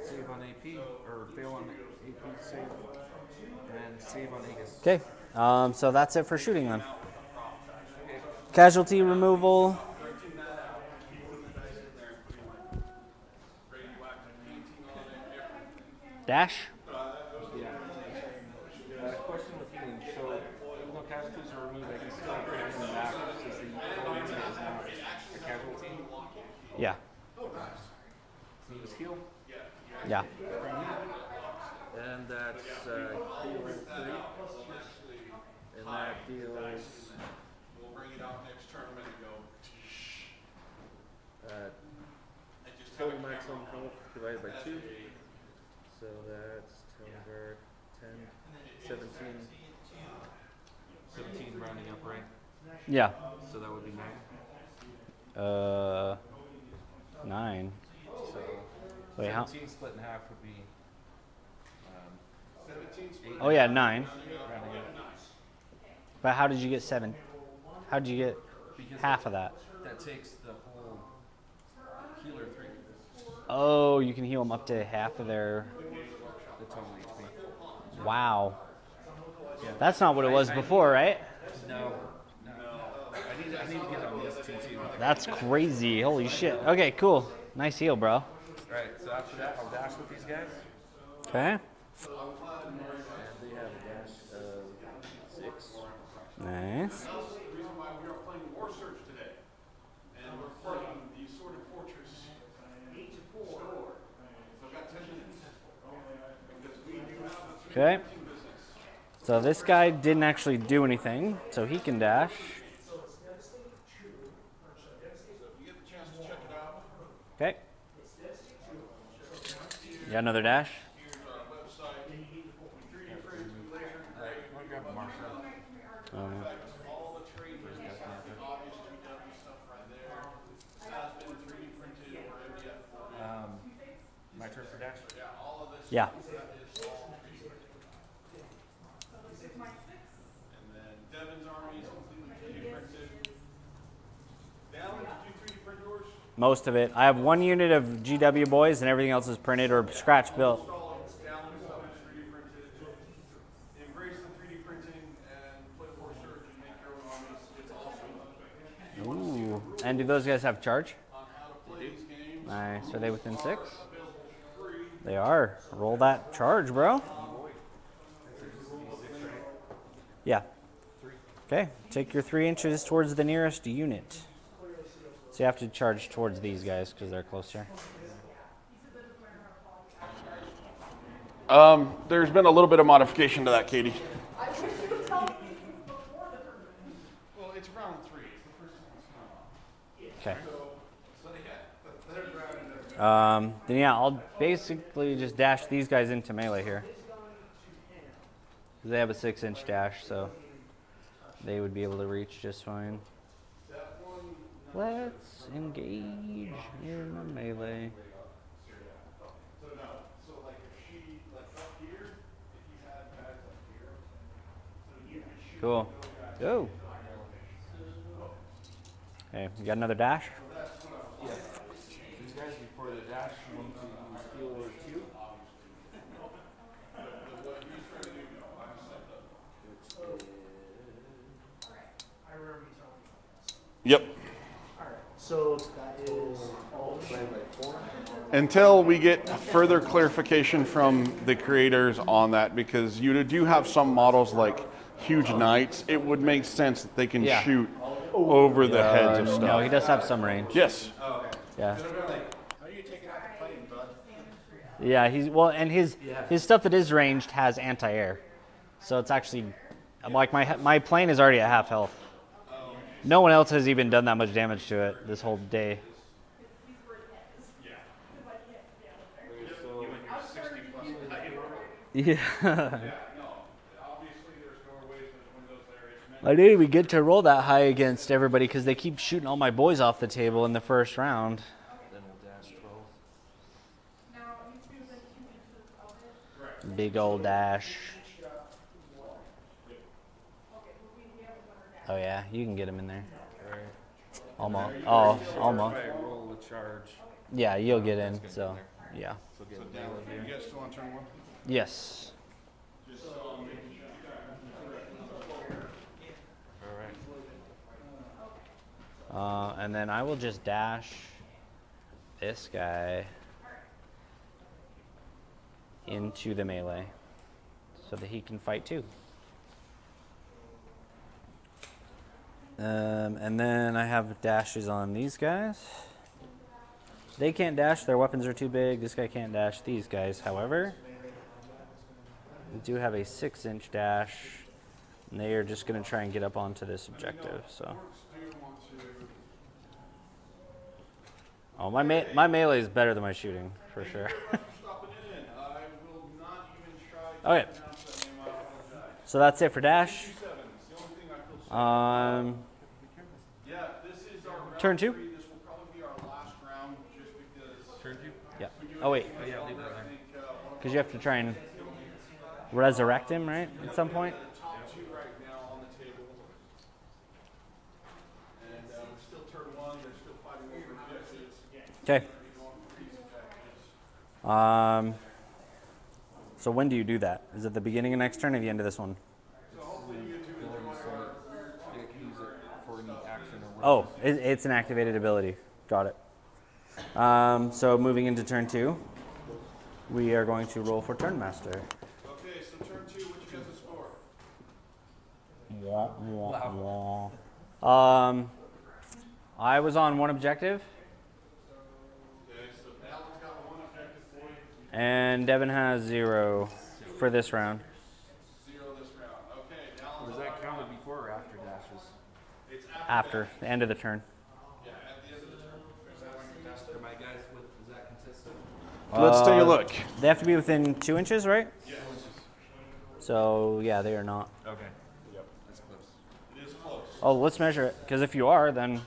Save on AP, or fail on AP save, and save on Aegis. Okay, so that's it for shooting then. Casualty removal. Dash. Question with healing. So, even though casualties are removed, I can still bring them back since the opponent is not a casualty. Yeah. So just heal. Yeah. And that's heal 3. And that deals We'll bring it out next tournament and go. total maximum health divided by 2. So that's 10, 17. 17 rounding up, right? Yeah. So that would be 9. 9. So Wait, how? 17 split in half would be 8. Oh yeah, 9. Rounding up. But how did you get 7? How did you get Because half of that? that takes the whole healer 3. Oh, you can heal them up to half of their. The total HP. Wow. That's not what it was before, right? No. I need to get on this too. That's crazy. Holy shit. Okay, cool. Nice heal, bro. Right, so after that, I'll dash with these guys. Okay. And they have a dash of 6. Nice. The reason why we are playing Warsurge today, and we're playing the Sword and Fortress 8 to 4. So I've got 10 minutes. Because we do have a Okay. So this guy didn't actually do anything, so he can dash. Okay. You got another dash? My turn for dash? Yeah. And then Devin's army is completely 3D printed. Dallin, did you 3D print yours? Most of it. I have 1 unit of GW boys and everything else is printed or scratch built. Dallin's stuff is 3D printed. Embrace the 3D printing and play Warsurge and make your own armies. It's awesome. Ooh. And do those guys have charge? On how to play these games. Nice. Are they within 6? Available for free. They are. Roll that charge, bro. Yeah. Okay. Take your 3 inches towards the nearest unit. So you have to charge towards these guys because they're closer. There's been a little bit of modification to that, Katie. I wish you would tell me these things before the tournament. Well, it's round 3. It's the first one. Okay. So yeah, there's round. Then yeah, I'll basically just dash these guys into melee here. They have a 6-inch dash, so they would be able to reach just fine. Let's engage in the melee. So like if she like up here, if you had guys up here, so you could shoot. Cool. Go. Okay, you got another dash? Yeah. These guys, before the dash, you want to use heal 2. Yep. So that is all. Until we get further clarification from the creators on that, because you do have some models like huge knights, it would make sense that they can Yeah. shoot over the heads of stuff. No, he does have some range. Yes. Yeah. Yeah, he's well, and his stuff that is ranged has anti-air, so it's actually like my plane is already at half health. No one else has even done that much damage to it this whole day. Yeah. I didn't even get to roll that high against everybody because they keep shooting all my boys off the table in the first round. Then we'll dash 12. Big old dash. Oh yeah, you can get him in there. Alright. Almost. Oh, almost. If I roll a charge, Yeah, you'll get in. So, yeah. so get a deal You guys still on turn 1? Yes. Alright. And then I will just dash this guy into the melee so that he can fight too. And then I have dashes on these guys. They can't dash, their weapons are too big. This guy can't dash these guys, however. We do have a 6-inch dash, and they are just going to try and get up onto this objective. So, oh, my melee is better than my shooting for sure. Okay, so that's it for dash. Turn 2. This will probably be our last round just because. Turn 2? Yeah. Oh wait, Oh yeah, leave that there. because you have to try and resurrect him, right? At some point. Top 2 right now on the table. And we're still turn 1, they're still fighting over objectives. Okay. So when do you do that? Is it the beginning of next turn or the end of this one? Oh, it's an activated ability. Got it. So moving into turn 2, we are going to roll for Turn Master. Okay, so turn 2, what you guys' score? Wah, wah, wah. I was on 1 objective, Okay, so Alan's got 1 objective for you. and Devin has 0 for this round. 0 this round. Okay, Alan's Was that counted before or after dashes? it's After the end of the turn. Yeah, at the end of the turn. Is that when you're tested? Are my guys with, is that consistent? Let's take a look. They have to be within 2 inches, right? Yes. So yeah, they are not. Okay. Yep. That's close. It is close. Oh, let's measure it, because if you are, then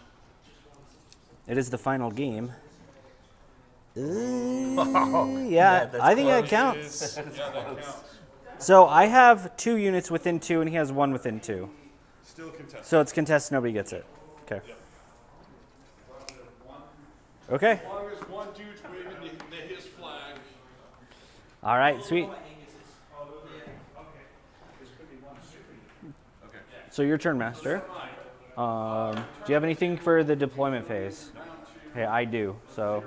it is the final game. Yeah, I think that counts. Yeah, that counts. So I have 2 units within 2, and he has 1 within 2. Still contested. So it's contested, nobody gets it. Okay. Okay. As long as one dude's waving his flag. All right, sweet. So your turn, Master. Do you have anything for the deployment phase? Okay, I do. So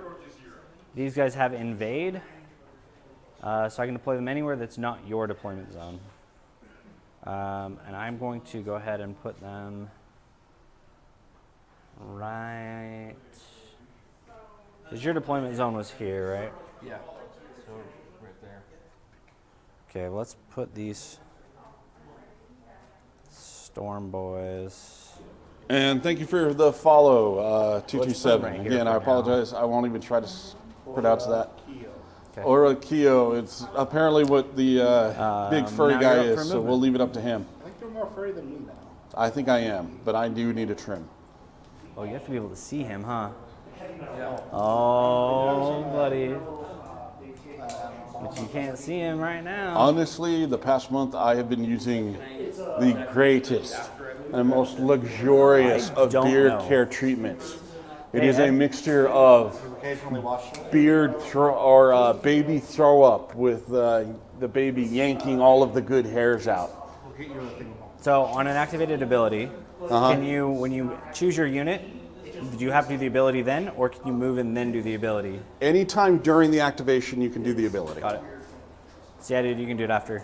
these guys have invade. So I can deploy them anywhere that's not your deployment zone. And I'm going to go ahead and put them right. Because your deployment zone was here, right? Yeah. So right there. Okay, let's put these Storm Boys. And thank you for the follow, 227. right here Again, I for now. apologize. I won't even try to pronounce that. Okay. Or Keo. It's apparently what the big furry now guy you're up for is, so movement. we'll leave it up to him. I think you're more furry than me now. I think I am, but I do need a trim. Oh, you have to be able to see him, huh? Oh, buddy. But you can't see him right now. Honestly, the past month I have been using the greatest and most luxurious I of don't beard know. care treatments. It Hey, is a Ed. mixture of Occasionally watch them. beard baby throw up with the baby yanking all of the good hairs out. So on an activated ability, can you, when you choose your unit, do you have to do the ability then, or can you move and then do the ability? Anytime during the activation, you can do the ability. Got it. So yeah, dude, you can do it after.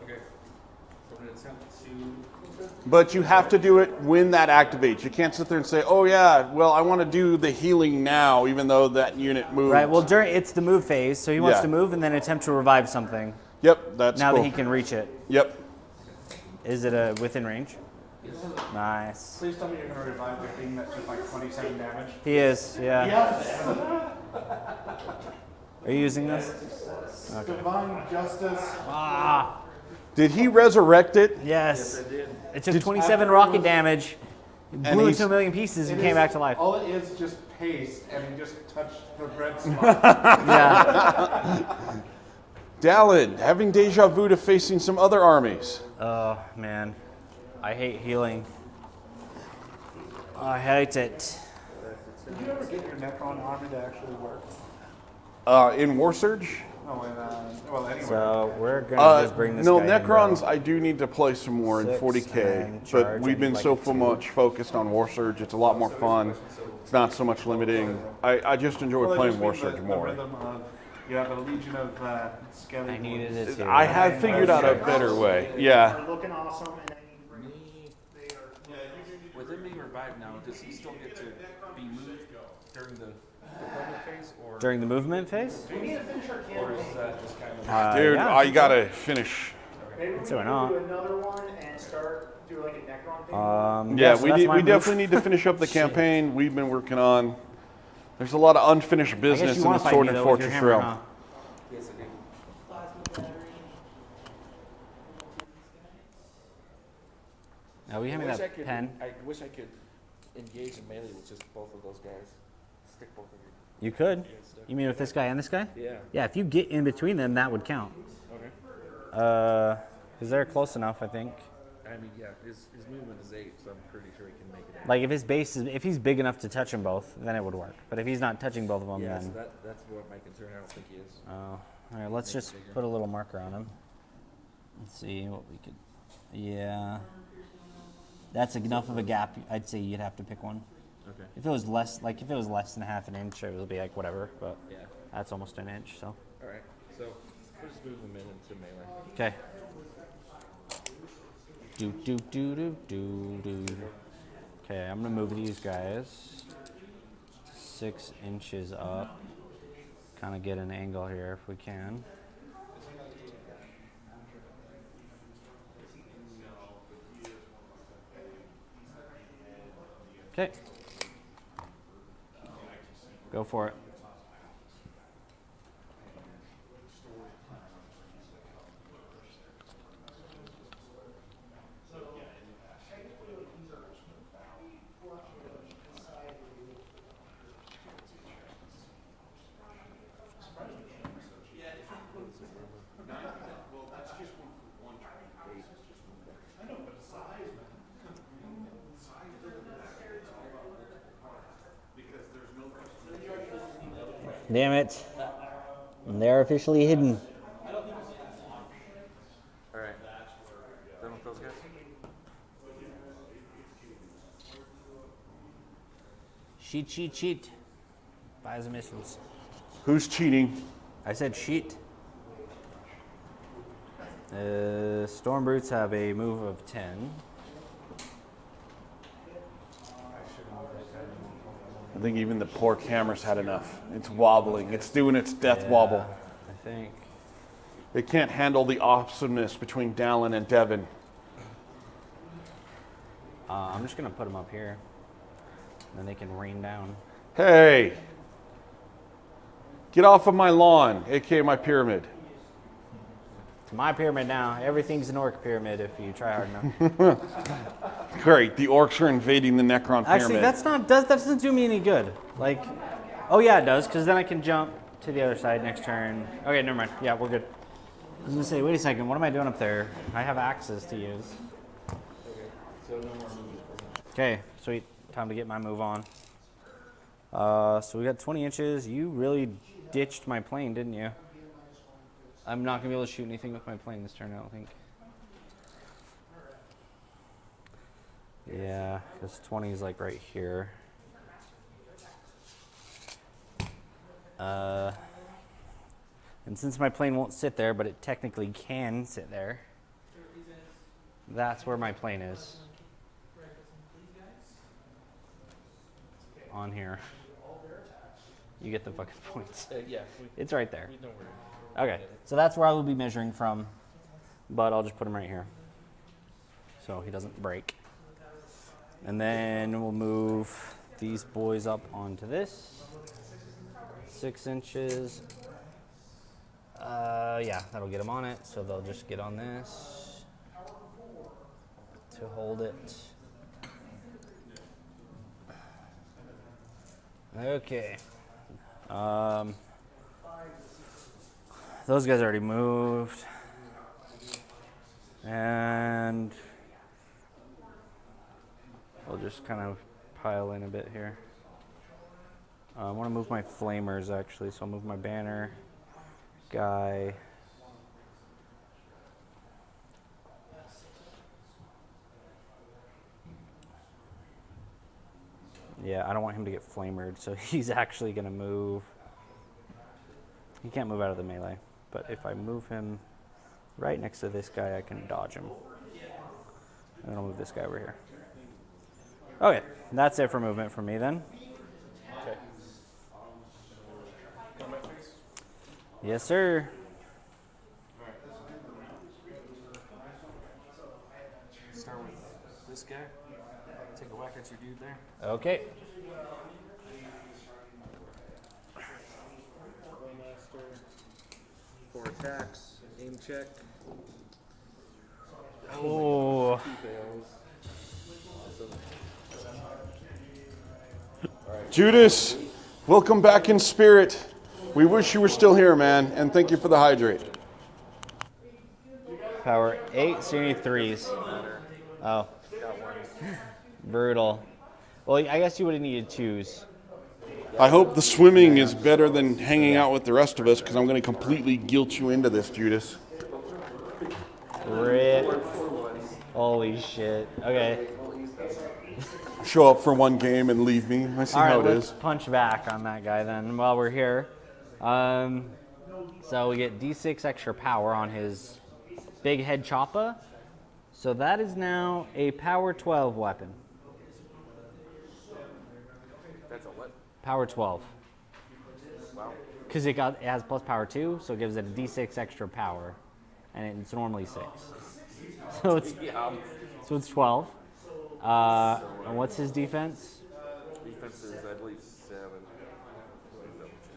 Okay. So an attempt to. But you have to do it when that activates. You can't sit there and say, oh yeah, well, I want to do the healing now, even though that unit moved. Right. Well, it's the move phase, so he wants Yeah. to move and then attempt to revive something. Yep, that's Now cool. that he can reach it. Yep. Is it within range? Nice. Please tell me you're going to revive the thing that took like 27 damage. He is. Yeah. Yes! Are you using this? Divine justice. Ah. Did he resurrect it? Yes. It took 27 rocket damage. It blew into a million pieces and came back to life. All it is just paste, and he just touched the red spot. Yeah. Dallin, having deja vu to facing some other armies. Oh, man. I hate healing. I hate it. Did you ever get your Necron army to actually work? In Warsurge? Oh, and, well, anyway. So we're going to just bring this no, guy in, Necrons, though. I do need to play some more in 6, 40K, and but charge, we've and been like so a 2. much focused on Warsurge. It's a lot more fun. It's not so much limiting. I just enjoy Well, it playing just means Warsurge the more. rhythm of, you have a legion of skeletons. I needed it too. I have figured out a better way. Yeah. They're looking awesome, and then you bring them. They are. With him being revived now, does he still get to be moved during the deployment phase, or During the movement phase? We need to finish our or campaign. is that just kind of? Dude, Yeah. I gotta finish. Maybe we need So to not. do another one and do like a Necron thing. Yeah, so we that's need, my we move. definitely need to finish up the campaign we've been working on. There's a lot of unfinished I guess business you in the want to fight Sword me, and though, with your Fortress hammer, realm. huh? Yes, I do. Now, will you hand me that pen? I wish I could engage in melee with just both of those guys. Stick both of you. You could. You mean with this guy and this guy? Yeah. Yeah, if you get in between them, that would count. Okay. Because they're close enough, I think. I mean, yeah, his movement is 8, so I'm pretty sure he can make it. Like, if his base is, if he's big enough to touch them both, then it would work. But if he's not touching both of them, Yeah, then... so that's what my concern. I don't think he is. All right, let's just put a little marker on him. Let's see what we could... Yeah. That's enough of a gap. I'd say you'd have to pick one. Okay. If it was less, like if it was less than half an inch, it would be like whatever. But Yeah. that's almost an inch. So. All right. So we'll just move him into melee. Okay. Do do do do do do. Okay, I'm gonna move these guys 6 inches up. Kind of get an angle here if we can. Okay. Go for it. Damn it. They're officially hidden. All right. Done with those guys? Cheat. Buys the missiles. Who's cheating? I said sheet. Storm Brutes have a move of 10. I think even the poor camera's had enough. It's wobbling. It's doing its death Yeah, wobble. I think. It can't handle the awesomeness between Dallin and Devin. I'm just going to put them up here. Then they can rain down. Hey! Get off of my lawn, aka my pyramid. It's my pyramid now. Everything's an orc pyramid if you try hard enough. Great, the orcs are invading the Necron pyramid. Actually, that doesn't do me any good. Like, oh yeah, it does, because then I can jump to the other side next turn. Okay, never mind. Yeah, we're good. I was gonna say, wait a second, what am I doing up there? I have axes to use. So no more movement. Okay, sweet. Time to get my move on. So we got 20 inches. You really ditched my plane, didn't you? I'm not gonna be able to shoot anything with my plane this turn, I don't think. Yeah, because 20 is like right here. And since my plane won't sit there, but it technically can sit there, that's where my plane is. On here. You get the fucking points. Yeah, It's right there. we know where. Okay, so that's where I will be measuring from, but I'll just put him right here so he doesn't break. And then we'll move these boys up onto this. 6 inches. Yeah, that'll get them on it, so they'll just get on this to hold it. Okay. Those guys already moved. And we'll just kind of pile in a bit here. I want to move my flamers actually, so I'll move my banner guy. Yeah, I don't want him to get flamered, so he's actually going to move. He can't move out of the melee, but if I move him right next to this guy, I can dodge him. And then I'll move this guy over here. Okay, that's it for movement for me then. Okay. Yes, sir. Start with this guy. Take a whack at your dude there. Okay. Master. 4 attacks. Aim check. Oh. 2 fails. Judas, welcome back in spirit. We wish you were still here, man, and thank you for the hydrate. Power 8, so you need 3s. Oh. Brutal. Well, I guess you would have needed 2s. I hope the swimming is better than hanging out with the rest of us, because I'm going to completely guilt you into this, Judas. Rip. Holy shit. Okay. Show up for one game and leave me. I see All right, how it let's is. punch back on that guy then while we're here. So we get D6 extra power on his big head choppa. So that is now a power 12 weapon. That's a what? Power 12. Wow. Because it has plus power 2, so it gives it a D6 extra power. And it's normally 6. So it's 12. And what's his defense? Defense is, I believe, 7.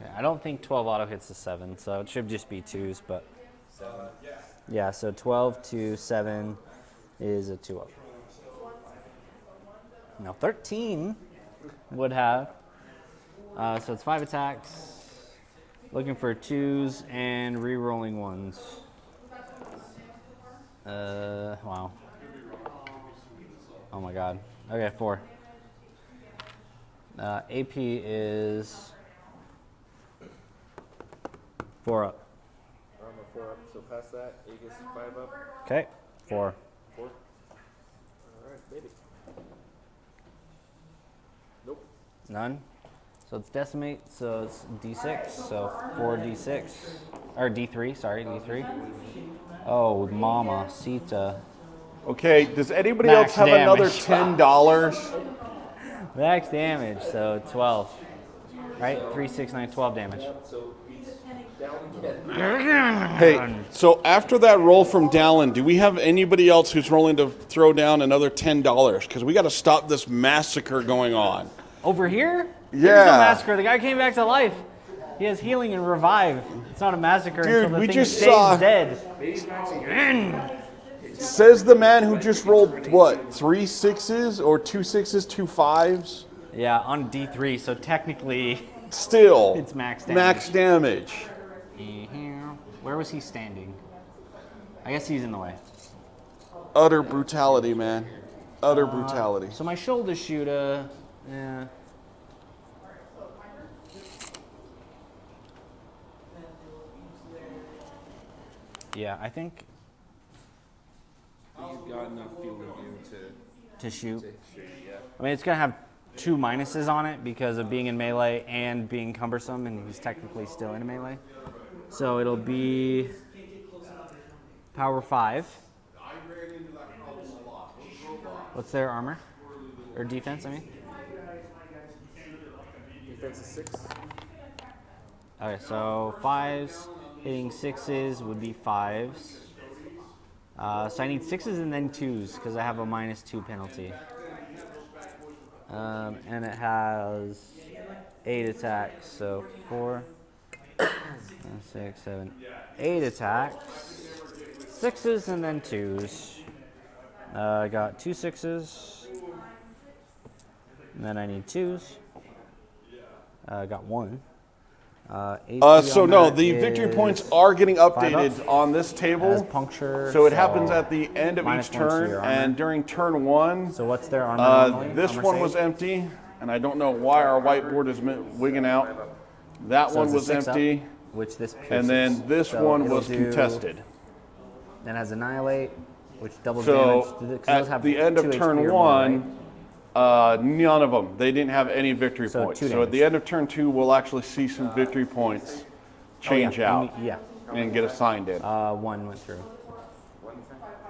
Okay, I don't think 12 auto hits the 7, so it should just be 2s, but 7. yeah, so 12 to 7 is a 2-up. Now 13 would have, so it's 5 attacks, looking for 2s and re-rolling 1s. Wow. Oh my god. Okay, 4. AP is 4 up. Armor 4 up, so past that, Aegis 5 up. Okay, 4. 4. Alright, baby. Nope. None. So it's decimate, so it's D6, so 4d6. Or D3, sorry, D3. Oh, mama, Sita. Okay, does anybody Max else have another damage. $10? Max damage, so 12. Right? 3, 6, 9, 12 damage. So he's down again. Hey, so after that roll from Dallin, do we have anybody else who's rolling to throw down another $10? Because we got to stop this massacre going on. Over here? Yeah. There's no massacre. The guy came back to life. He has healing and revive. It's not a massacre Dude, until the we thing just stays saw- dead. Says the man who just rolled, what, 3 6s or 2 6s, 2 5s? Yeah, on D3, so technically Still. it's max damage. Max damage. Where was he standing? I guess he's in the way. Utter brutality, man. Utter brutality. So my shoulder shooter, yeah. Yeah, I think You've got enough field of view to shoot. to shoot, yeah. I mean, it's going to have 2 minuses on it because of being in melee and being cumbersome, and he's technically still in melee. So it'll be power 5. What's their armor? Or defense, I mean? Defense is 6. Okay, so 5s hitting 6s would be 5s. So I need 6s and then 2s because I have a -2 penalty. And it has 8 attacks, so 4, 6, 7, 8 attacks. 6s and then 2s. I got 2 6s. And then I need 2s. I got 1. So no, the victory points are getting updated on this table. Puncture, so it happens at the end of each -1 to turn, your armor. and during turn 1, So what's their armor normally? this Armor one save? was empty, and I don't know why our whiteboard is wigging out. That So one it's a was 6 up, empty, which this and then pierces. this So one it'll was do- contested. Then has annihilate, which doubles damage. So 'Cause those at have the end of 2 HP turn or more, 1, none of them. They didn't have any victory So points. 2 So at the damage. end of turn 2, we'll actually see some victory points change Oh, yeah. out Yeah. and get assigned in. 1 went through.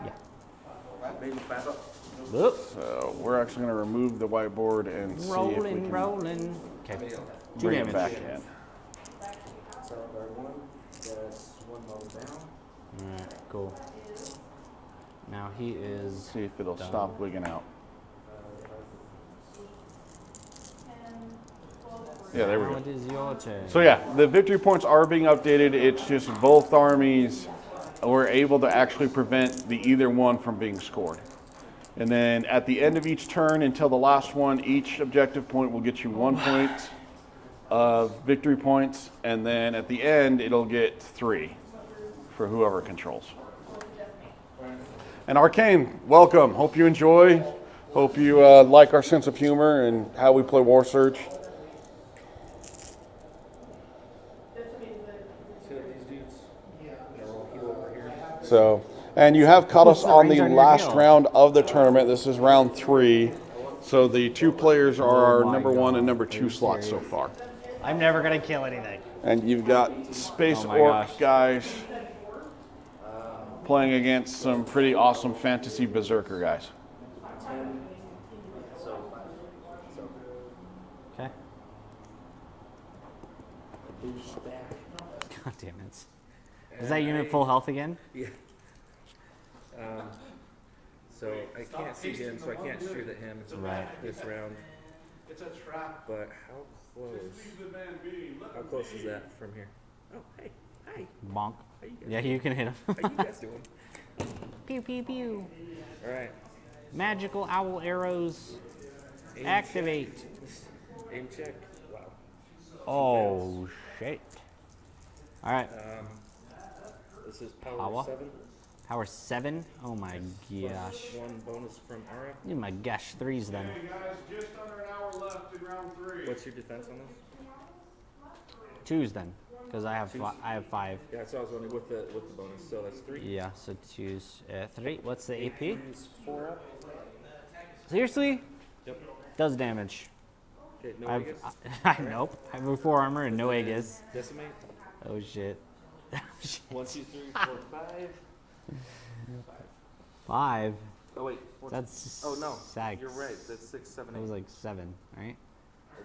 Yeah. Whoop. So we're actually going to remove the whiteboard and see if we Rolling, can rolling. Okay. 2 bring it damage. back in. So guard 1, that's 1 level down. Alright, cool. Now he is. See if it'll done. stop wigging out. Yeah, there we Now go. it is your turn. So yeah, the victory points are being updated. It's just both armies were able to actually prevent the either one from being scored. And then at the end of each turn until the last one, each objective point will get you 1 point of victory points. And then at the end, it'll get 3 for whoever controls. And Arcane, welcome. Hope you enjoy. Hope you like our sense of humor and how we play Warsurge. See what these dudes? They're all heal over here. So, and you have caught us the on range the on your last heal? round of the tournament. This is round 3. So the 2 players are our my number 1 and God. number Are 2 you slots so serious? far. I'm never gonna kill anything. And you've got Space Oh my Orc gosh. guys playing against some pretty awesome fantasy berserker guys. Okay. God damn it. Is that unit full health again? Yeah. So I can't see him, so I can't shoot at him Right. this round. It's a trap. But how close? The man being. How close is that from here? Oh, hey, hi. Bonk. How you guys Yeah, you can hit him. How you guys doing? Pew, pew, pew. All right. Magical owl arrows. Aim Activate. check. Aim check. Wow. Oh, shit. All right. This is power Power? 7. Power 7? Oh my gosh. 1 bonus from Ara. Oh my gosh, 3s then. Hey guys, just under an hour left in round 3. What's your defense on this? 2s then, because I have 5. Yeah, so I was wondering with the bonus. So that's 3. Yeah, so 2s. 3. What's the AP? Use 4 up. Seriously? Yep. Does damage. Okay, no I've, Aegis. nope. I have 4 armor and no Aegis. Decimate. Oh shit. 1, 2, 3, 4, 5. 5. Oh wait. That's Oh no. 6. You're right. That's 6, 7, That 8. was like 7, right?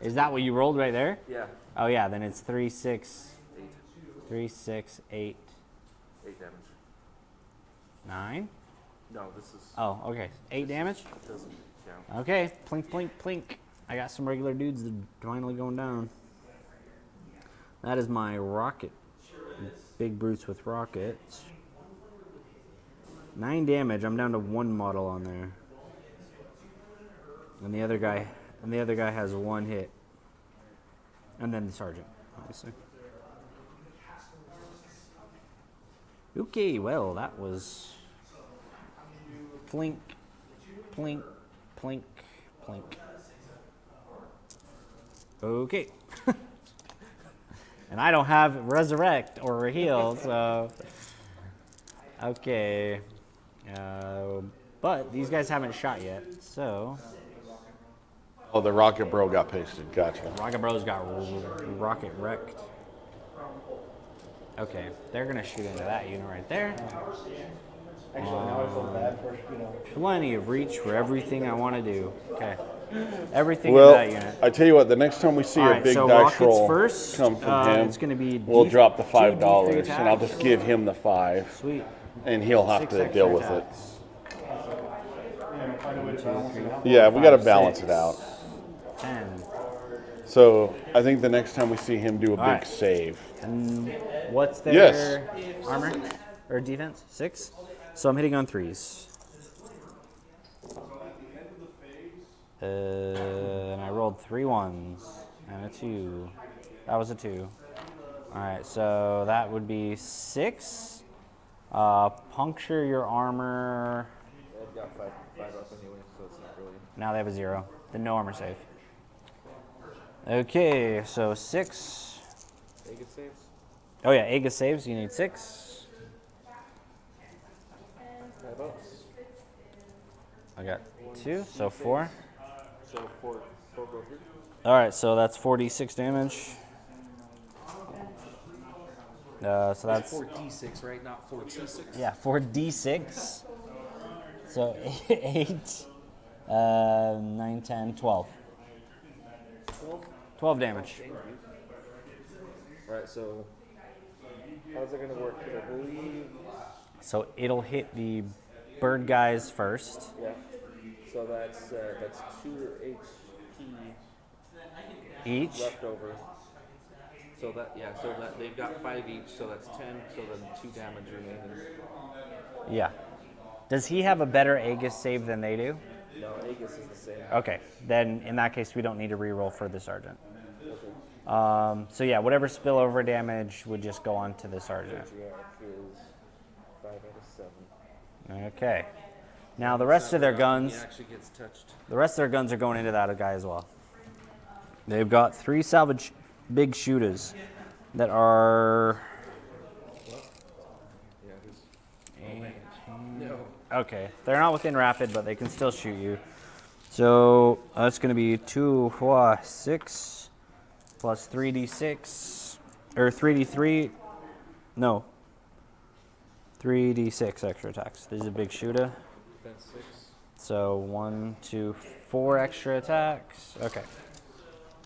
Is that what you rolled right there? Yeah. Oh yeah, then it's 3, 6, 8. 3, 6, 8, 8 damage. 9. No, this is Oh, okay. 8 damage? doesn't count. Okay, plink, plink, plink. I got some regular dudes that are finally going down. That is my rocket. Big brutes with rockets. 9 damage. I'm down to 1 model on there. And the other guy has 1 hit. And then the sergeant, obviously. Okay, well, that was plink, plink, plink, plink. Okay. And I don't have resurrect or heal, so okay. But these guys haven't shot yet, so Oh, the Rocket Bro got pasted. Gotcha. Rocket Bros got rocket wrecked. Okay, they're gonna shoot into that unit right there. feel bad for, you know. Plenty of reach for everything I want to do. Okay. Everything Well, in that unit. I tell you what, the next time we see All a right, big so dice Rockets roll first. come from him, It's going to be we'll drop the two $5, D3 and I'll attacks. just give him the 5, Sweet. and he'll have 6 to extra deal with it. attacks. Find a way to balance it out. Yeah, we got to 5, balance 6, it out. 10. So I think the next time we see him do a big right. save. And what's their Yes. armor or defense? 6. So I'm hitting on 3s. And I rolled 3 1s and a 2. That was a 2. All right, so that would be 6. Puncture your armor. They've got five up anyway, so it's not really. Now they have a 0. Then no armor save. Okay, so 6. Aegis saves? Oh yeah, Aegis saves. You need 6. 5 ups. I got 2, so 4. So 4 go through. All right, so that's 4d6 damage. So that's 4d6, right? Not 4t6? yeah, 4d6. So 8, 9, 10, 12. 12 damage. Alright, so how's it gonna work? Because I believe. So it'll hit the bird guys first. Yeah. So that's 2 HP Each. left over. So that they've got 5 each, so that's 10. So then 2 damage remaining. Yeah. Does he have a better Aegis save than they do? No, Aegis is the same. Okay. Then in that case, we don't need to reroll for the sergeant. Okay. So yeah, whatever spillover damage would just go on to the sergeant. Patriarch is 5 out of 7. Okay. Now the rest of their guns. He actually gets touched. The rest of their guns are going into that guy as well. They've got 3 salvage big shooters that are. Yeah, who's 18. no. Okay, they're not within rapid, but they can still shoot you. So that's going to be 2, 6 plus 3d6 or 3d3. No. 3d6 extra attacks. This is a big shooter. Defense 6. So 1, 2, 4 extra attacks. Okay.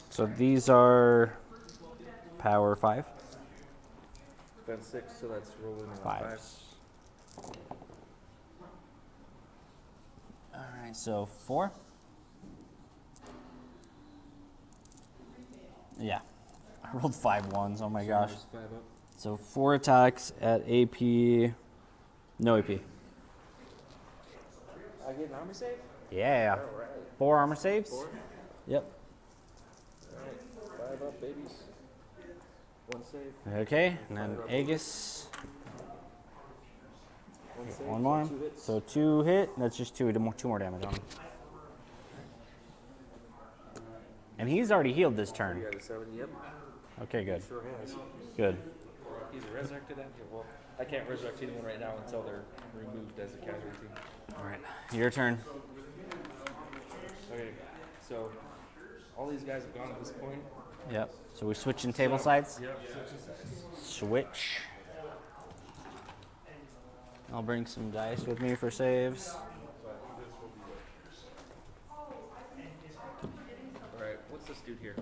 So these are power 5. Defense 6, so that's rolling on 5. 5. All right, so 4. Yeah, I rolled 5 1s. Oh my gosh. There's 5 up. So 4 attacks at AP. No AP. I get an armor save? Yeah. Alright. 4 armor saves. 4? Yep. Alright. 5 up, babies. 1 save. Okay, and then Aegis. 1 save. 1 more. 2 hits. So 2 hit. That's just 2 more damage on him. And he's already healed this turn. You got a 7, yep. Okay, good. Sure has. Good. He's a resurrected engine. Well, I can't resurrect anyone right now until they're removed as a casualty. All right, your turn. Okay, so all these guys have gone at this point. Yep. So we switching table sides. Yep. Switch. I'll bring some dice with me for saves. Alright, what's this dude here?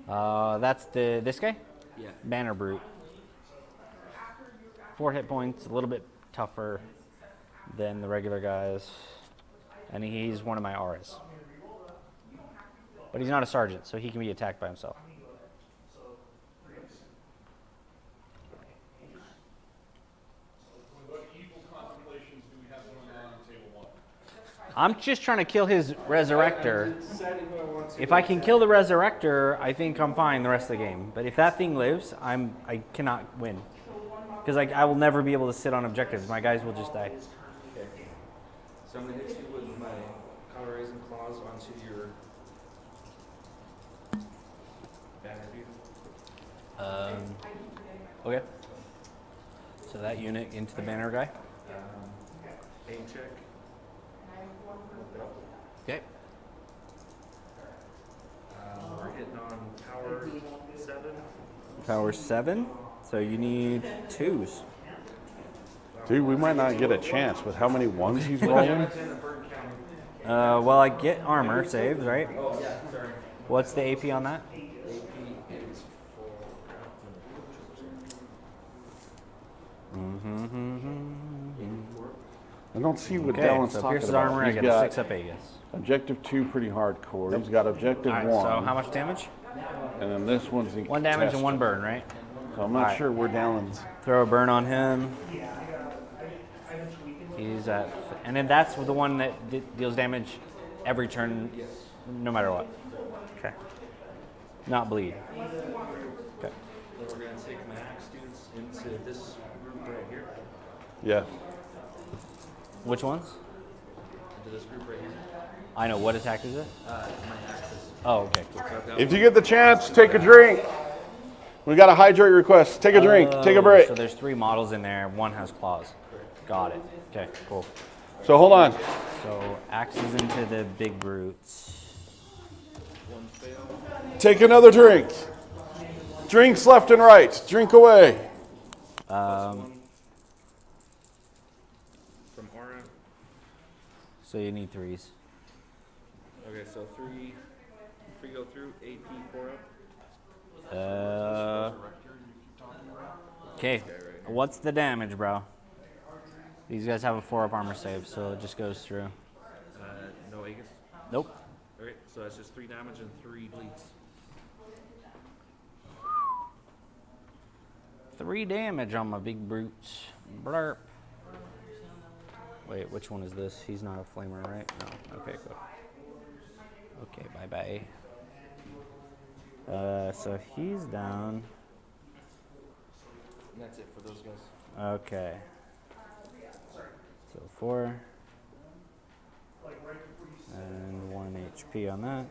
That's this guy. Yeah. Banner Brute. 4 hit points, a little bit tougher than the regular guys. And he's one of my Auras. But he's not a sergeant, so he can be attacked by himself. What evil contemplations do we have going on table 1? I'm just trying to kill his Resurrector. Deciding who I want to. If I can kill the Resurrector, I think I'm fine the rest of the game. But if that thing lives, I cannot win. Because I will never be able to sit on objectives. My guys will just die. Okay. So I'm going to hit you with my color raising claws onto your banner view. Okay. So that unit into the banner guy. Aim check. Okay. We're hitting on power 7. Power 7. So you need 2s. Wow, Dude, we might not get a chance with how many ones he's rolling. Well, I get armor saves, right? What's the AP on that? I don't see what Okay, Dallin's so talking Pierce's about. armor, I He's get a got 6 up Aegis. objective 2 pretty hardcore. He's got objective Alright, 1. so how much damage? And then this one's 1 damage and 1 burn, right? So I'm not Alright. sure where Dallin's. Throw a burn on him. He's at, and then that's the one that deals damage every turn, no matter what. Okay. Not bleed. Okay. Then we're going to take my axe dudes into this group right here. Yeah. Which ones? Into this group right here. I know. What attack is it? My axes. Oh, okay. Cool. So I've got If you get the chance, take a drink. We got a hydrate request. Take a drink. Take a break. So there's 3 models in there. 1 has claws. Got it. Okay, cool. So hold on. So axes into the big brutes. one fail. Take another drink. Drinks left and right. Drink away. From aura. So you need 3s. Okay, so 3 go through, AP 4 up. Okay. What's the damage, bro? These guys have a 4-up armor save, so it just goes through. No Aegis. Nope. Okay, so that's just 3 damage and 3 bleeds. 3 damage on my big brutes. Blurp. Wait, which one is this? He's not a flamer, right? No. Okay, cool. Okay, bye-bye. So he's down. And that's it for those guys. Okay. So 4. And 1 HP on that.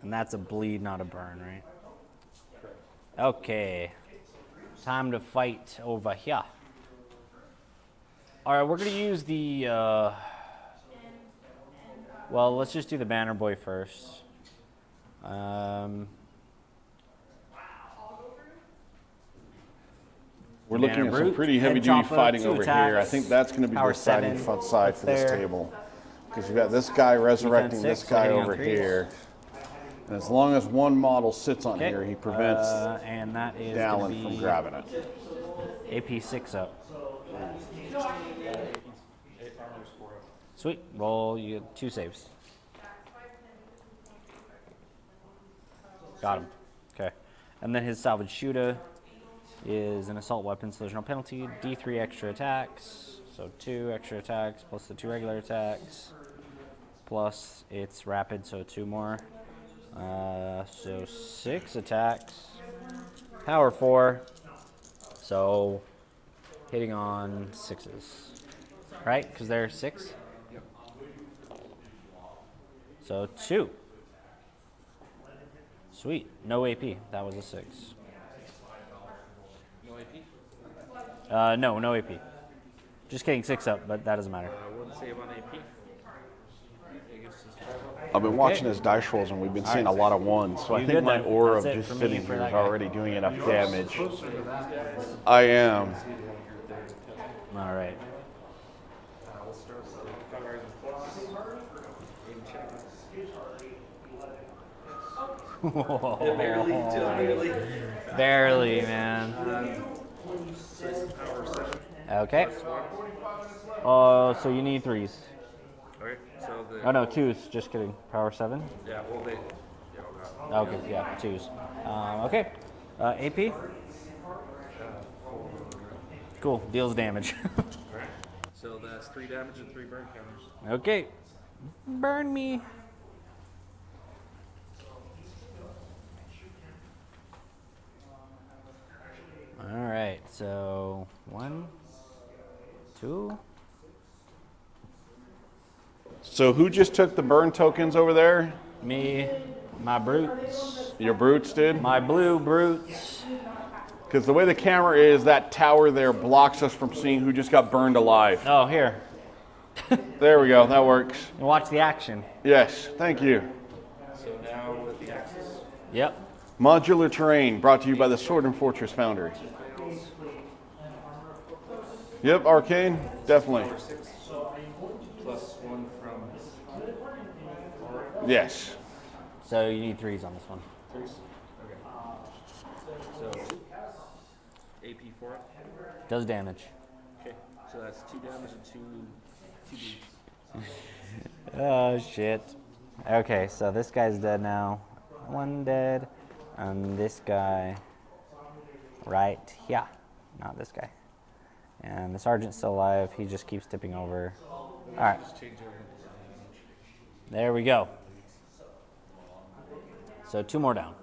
And that's a bleed, not a burn, right? Okay. Time to fight over here. Alright, we're going to use the... well, let's just do the banner boy first. We're looking at some pretty heavy-duty fighting over here. I think that's going to be the deciding side for this table. Because you've got this guy resurrecting this guy over here. And as long as one model sits on here, he prevents and that is Dallin from grabbing it. AP 6 up. Sweet. Roll, you get 2 saves. Got him. Okay. And then his salvage shooter is an assault weapon, so there's no penalty. D3 extra attacks. So 2 extra attacks plus the 2 regular attacks. Plus it's rapid, so 2 more. So 6 attacks. Power 4. So hitting on 6s. Right? Because they're 6? Yep. So 2. Sweet. No AP. That was a 6. No AP? No AP. Just kidding, 6 up, but that doesn't matter. 1 save on AP. Aegis is 5 up. I've been watching his dice rolls, and we've been seeing a lot of 1s. So I You think good my then? aura of That's it just for me sitting for here that is guy. already doing enough damage. I am. All right. We'll start with Cover with plus. Aim check. Barely. Barely, man. Power 7. Okay. So you need 3s. Okay, so the. Oh no, 2s. Just kidding. Power 7. Yeah, well, they. Yeah, well, Okay, yeah, 2s. Okay. AP. Cool. Deals damage. Alright. So that's 3 damage and 3 burn counters. Okay. Burn me. All right. So 1, 2. So who just took the burn tokens over there? Me. My brutes. Your brutes did? My blue brutes. Because the way the camera is, that tower there blocks us from seeing who just got burned alive. Oh, here. There we go. That works. Watch the action. Yes. Thank you. So now with the axes. Yep. Modular terrain brought to you by the Sword and Fortress Foundry. Yep, arcane, definitely. Plus 1 from. Yes. So you need 3s on this one. 3s? Okay. So, AP for it? Does damage. Okay. So that's 2 damage and 2 beats. Oh shit. Okay, so this guy's dead now. 1 dead. And this guy right here. Not this guy. And the sergeant's still alive. He just keeps tipping over. Alright. Just change everything to damage. There we go. So 2 more down.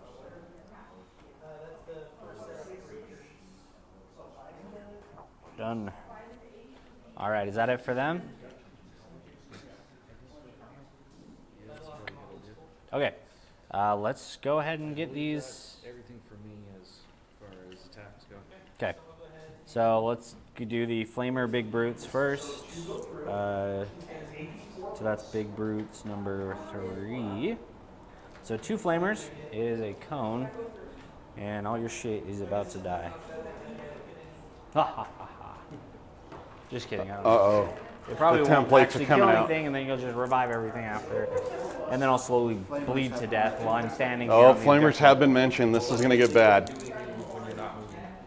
Done. Alright, is that it for them? Okay. Let's go ahead and get these. Everything for me as far as attacks go. Okay. So let's do the Flamer Big Brutes first. So that's Big Brutes number 3. So 2 Flamers is a cone, and all your shit is about to die. Ha ha ha ha. Just kidding. I don't know. Uh-oh. It probably The won't templates actually are coming kill out. anything, and then you'll just revive everything after. And then I'll slowly bleed to death while I'm standing here Oh, on the flamers objective. have been mentioned. This is going to get bad.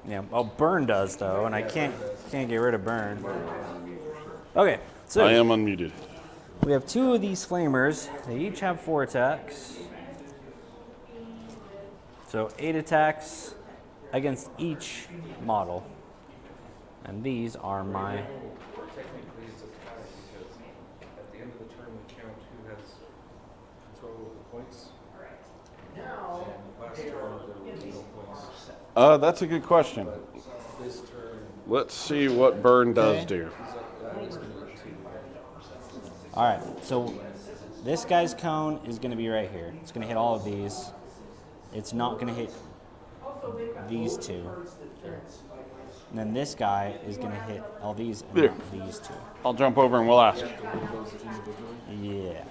Yeah. Oh, burn does though, and I can't get rid of burn. Okay. So I am unmuted. we have 2 of these flamers. They each have 4 attacks. So 8 attacks against each model. And these are my. Technically, it's a tie because at the end of the turn, we count who has control of the points. And last turn, there were no points. That's a good question. This turn, Let's see what burn does do. he's going to get 2. All right. So this guy's cone is going to be right here. It's going to hit all of these. It's not going to hit these 2. And then this guy is going to hit all these and There. not these 2. I'll jump over and we'll ask. Yeah.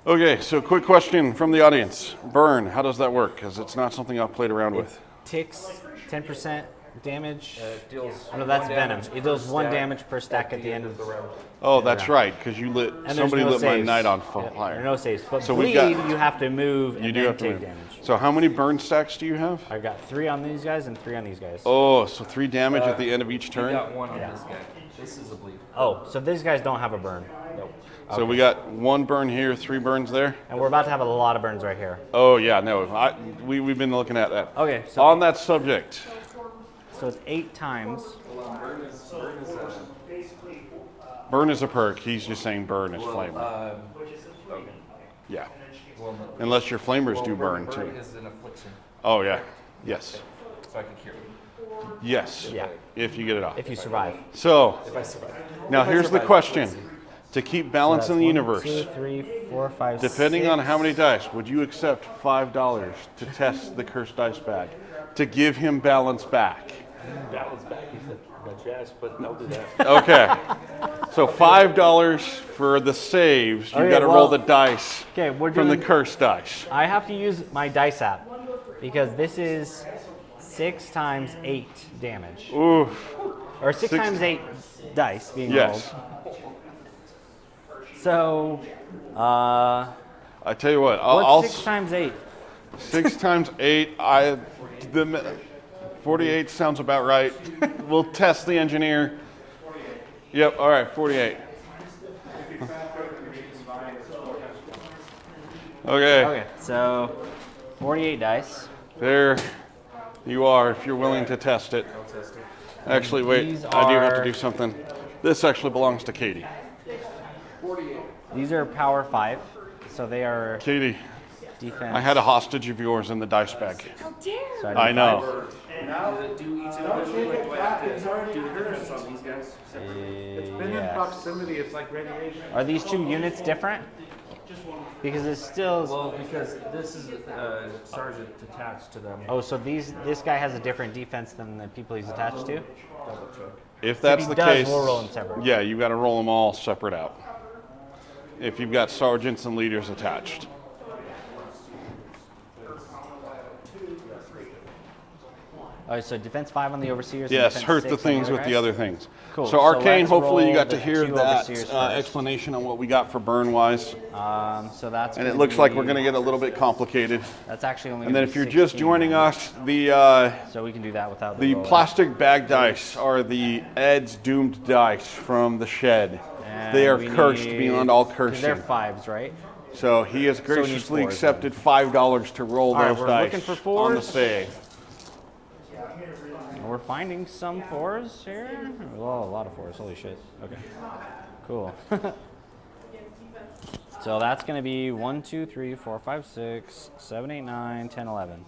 Okay, so quick question from the audience. Burn, how does that work? Because it's not something I've played around with. Ticks 10% damage. It deals. Oh, no, that's 1 venom. damage It deals per 1 stack damage per stack at the end of the round. Oh, that's right, because you lit, And there's somebody no lit my saves. knight on Yeah, there are fire. no saves. But So we've bleed, got- you have to move and You do then have to take move. damage. So how many burn stacks do you have? I got 3 on these guys and 3 on these guys. Oh, so 3 damage at the end of each We turn? got 1 on this guy. This is a bleed. Oh, so these guys don't have a burn. Nope. So we got 1 burn here, 3 burns there? And we're about to have a lot of burns right here. Oh, yeah, no, we've been looking at that. Okay, so On that subject, it's 8 times. burn is a perk. He's just saying burn is flamer. Yeah. Unless your flamers do burn too. Burn is an affliction, Oh, yeah. Yes. so I can cure it. Yes. Yeah. If you get it off. If you survive. So, If I survive. now here's the question. To keep balance in the universe, 2, 3, 4, 5, depending 6. on how many dice, would you accept $5 to test the cursed dice bag to give him balance back? Balance back, you said. Got your ass, but I'll do that. Okay. So $5 for the saves. You Okay, got to well- roll the dice Okay, we're from the doing. cursed dice. I have to use my dice app because this is 6 times 8 damage, Oof. or 6 Six- times 8 dice being Yes. rolled. So, I tell you what. what's I'll 6 times 8? 6 times 8. The 48 sounds about right. We'll test the engineer. Yep. All right. 48. Okay. Okay, so 48 dice. There you are. If you're willing to test it. Actually, wait. These I do have to are- do something. This actually belongs to Katie. These are power 5, so they are Katie, defense. I had a hostage of yours in the dice bag. How dare! so I do know. Do each individually, like, do I have to do the difference on these guys? It's been in yes. proximity, it's like radiation. Are these 2 units different? Because it's still. Well, because this is sergeant attached to them. Oh, so this guy has a different defense than the people he's attached to? If that's he the does, case, we'll roll them separate. Yeah, you got to roll them all separate out. If you've got sergeants and leaders attached. All right, so defense 5 on the overseers. Yes, and defense hurt the 6 on things with guys? the other things. Cool. So Arcane, let's hopefully you roll got to the hear 2 that overseers first. explanation on what we got for burn-wise. So that's. And it gonna looks like we're be- going to get a little bit complicated. That's actually only. And gonna then if be you're just 16 joining damage. us, the So we can do that without the roll. plastic bag dice are the Ed's doomed dice from the shed. And They are we cursed need- beyond all 'cause cursing. They're 5s, right? So he has we need graciously 4s accepted $5 to roll All right, those we're dice looking for on the 4s. save. We're finding some 4s here. Well, a lot of 4s. Holy shit. Okay. Cool. So that's going to be 1, 2, 3, 4, 5, 6, 7, 8, 9, 10, 11.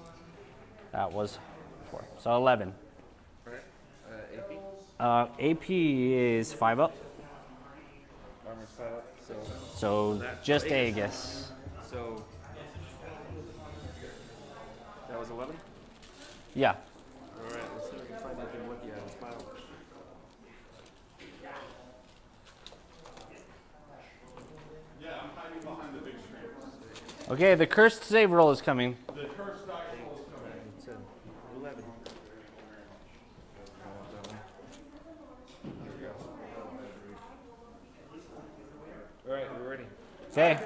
That was 4. So 11. Alright, AP. AP is 5 up. Armor's 5 up, so. So That's just Aegis. Aegis. So. That was 11? Yeah. Alright, let's see if we can find anything lucky out of this pile. Yeah, I'm hiding behind the big screen. Okay, the cursed save roll is coming. The cursed dice roll is coming. It said 11. Here we go. Alright, we're ready. Okay.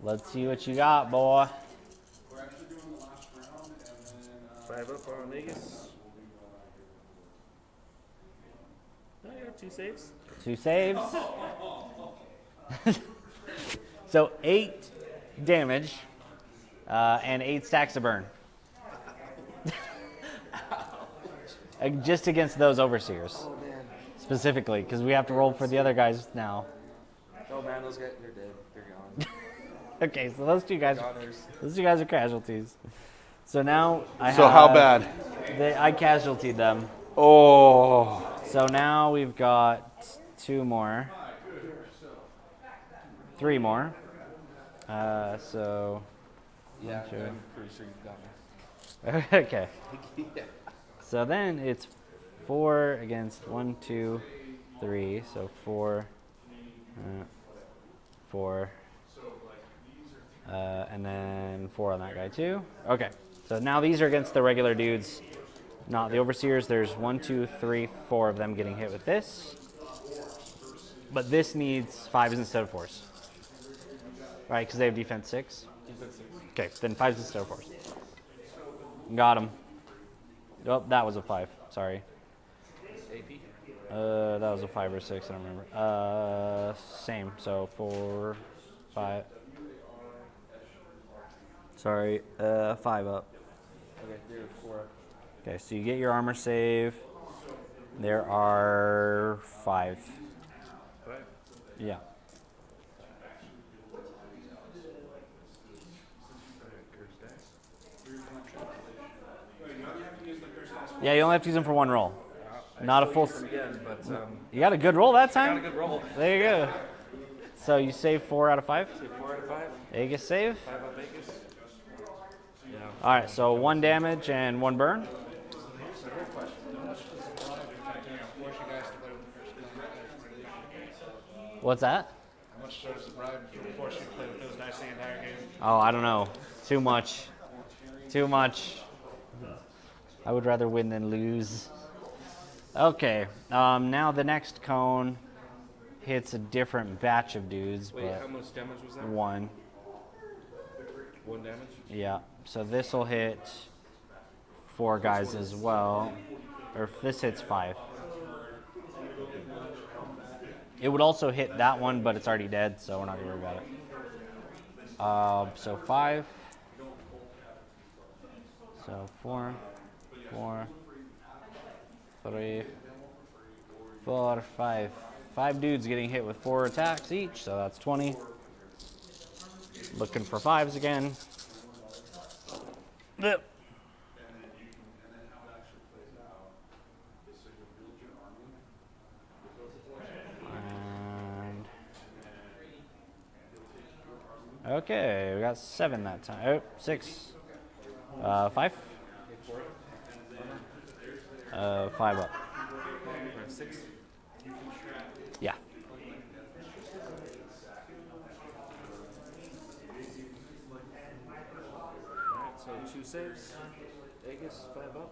Let's see what you got, boy. We're actually doing the last round, and then 5 up on Aegis. Oh, yeah, 2 saves. 2 saves. So 8 damage and 8 stacks of burn. Just against those overseers. Oh, man. Specifically, because we have to roll for the other guys now. Oh, man, those guys, they're dead. They're gone. Okay, so those two guys Goners. are casualties. So now I So have... how bad? I casualtied them. Oh. So now we've got 2 more. 3 more. So... Yeah, Sure. I'm pretty sure you've got me. Okay. Yeah. So then it's 4 against 1, 2, 3. So 4, 4, and then 4 on that guy too. Okay. So now these are against the regular dudes, not the overseers. There's 1, 2, 3, 4 of them getting hit with this. But this needs 5s instead of 4s. Right, because they have defense 6. Okay, then 5s instead of 4s. Got him. Oh, that was a 5. Sorry. AP? That was a 5 or 6. I don't remember. Same. So 4, 5. Sorry. 5 up. Okay, you're 4 up. Okay, so you get your armor save. There are 5. 5? Yeah. Yeah, you only have to use them for 1 roll. Not a full. Again, but You got a good roll that got a time? good roll. There you go. So you save 4 out of 5? 4 out of 5. Aegis save? 5 up Aegis. Yeah. Alright, so 1 damage and 1 burn. What's that? how much starts the bribe for force you to play with those dice the entire game? Oh, I don't know. Too much. Too much. I would rather win than lose. Okay, now the next cone hits a different batch of dudes, Wait, how but much damage was that? 1. 1 damage? Yeah, so this will hit 4 guys as well. Or if this hits 5. It would also hit that one, but it's already dead, so we're not going to worry about it. So 5. So 4, 4, 3, 4, 5. 5 dudes getting hit with 4 attacks each, so that's 20. Looking for 5s again. Yep. And okay, we got 7 that time. Oh, 6. 5. 5 up. 6. Yeah. So 2 saves. Aegis 5 up.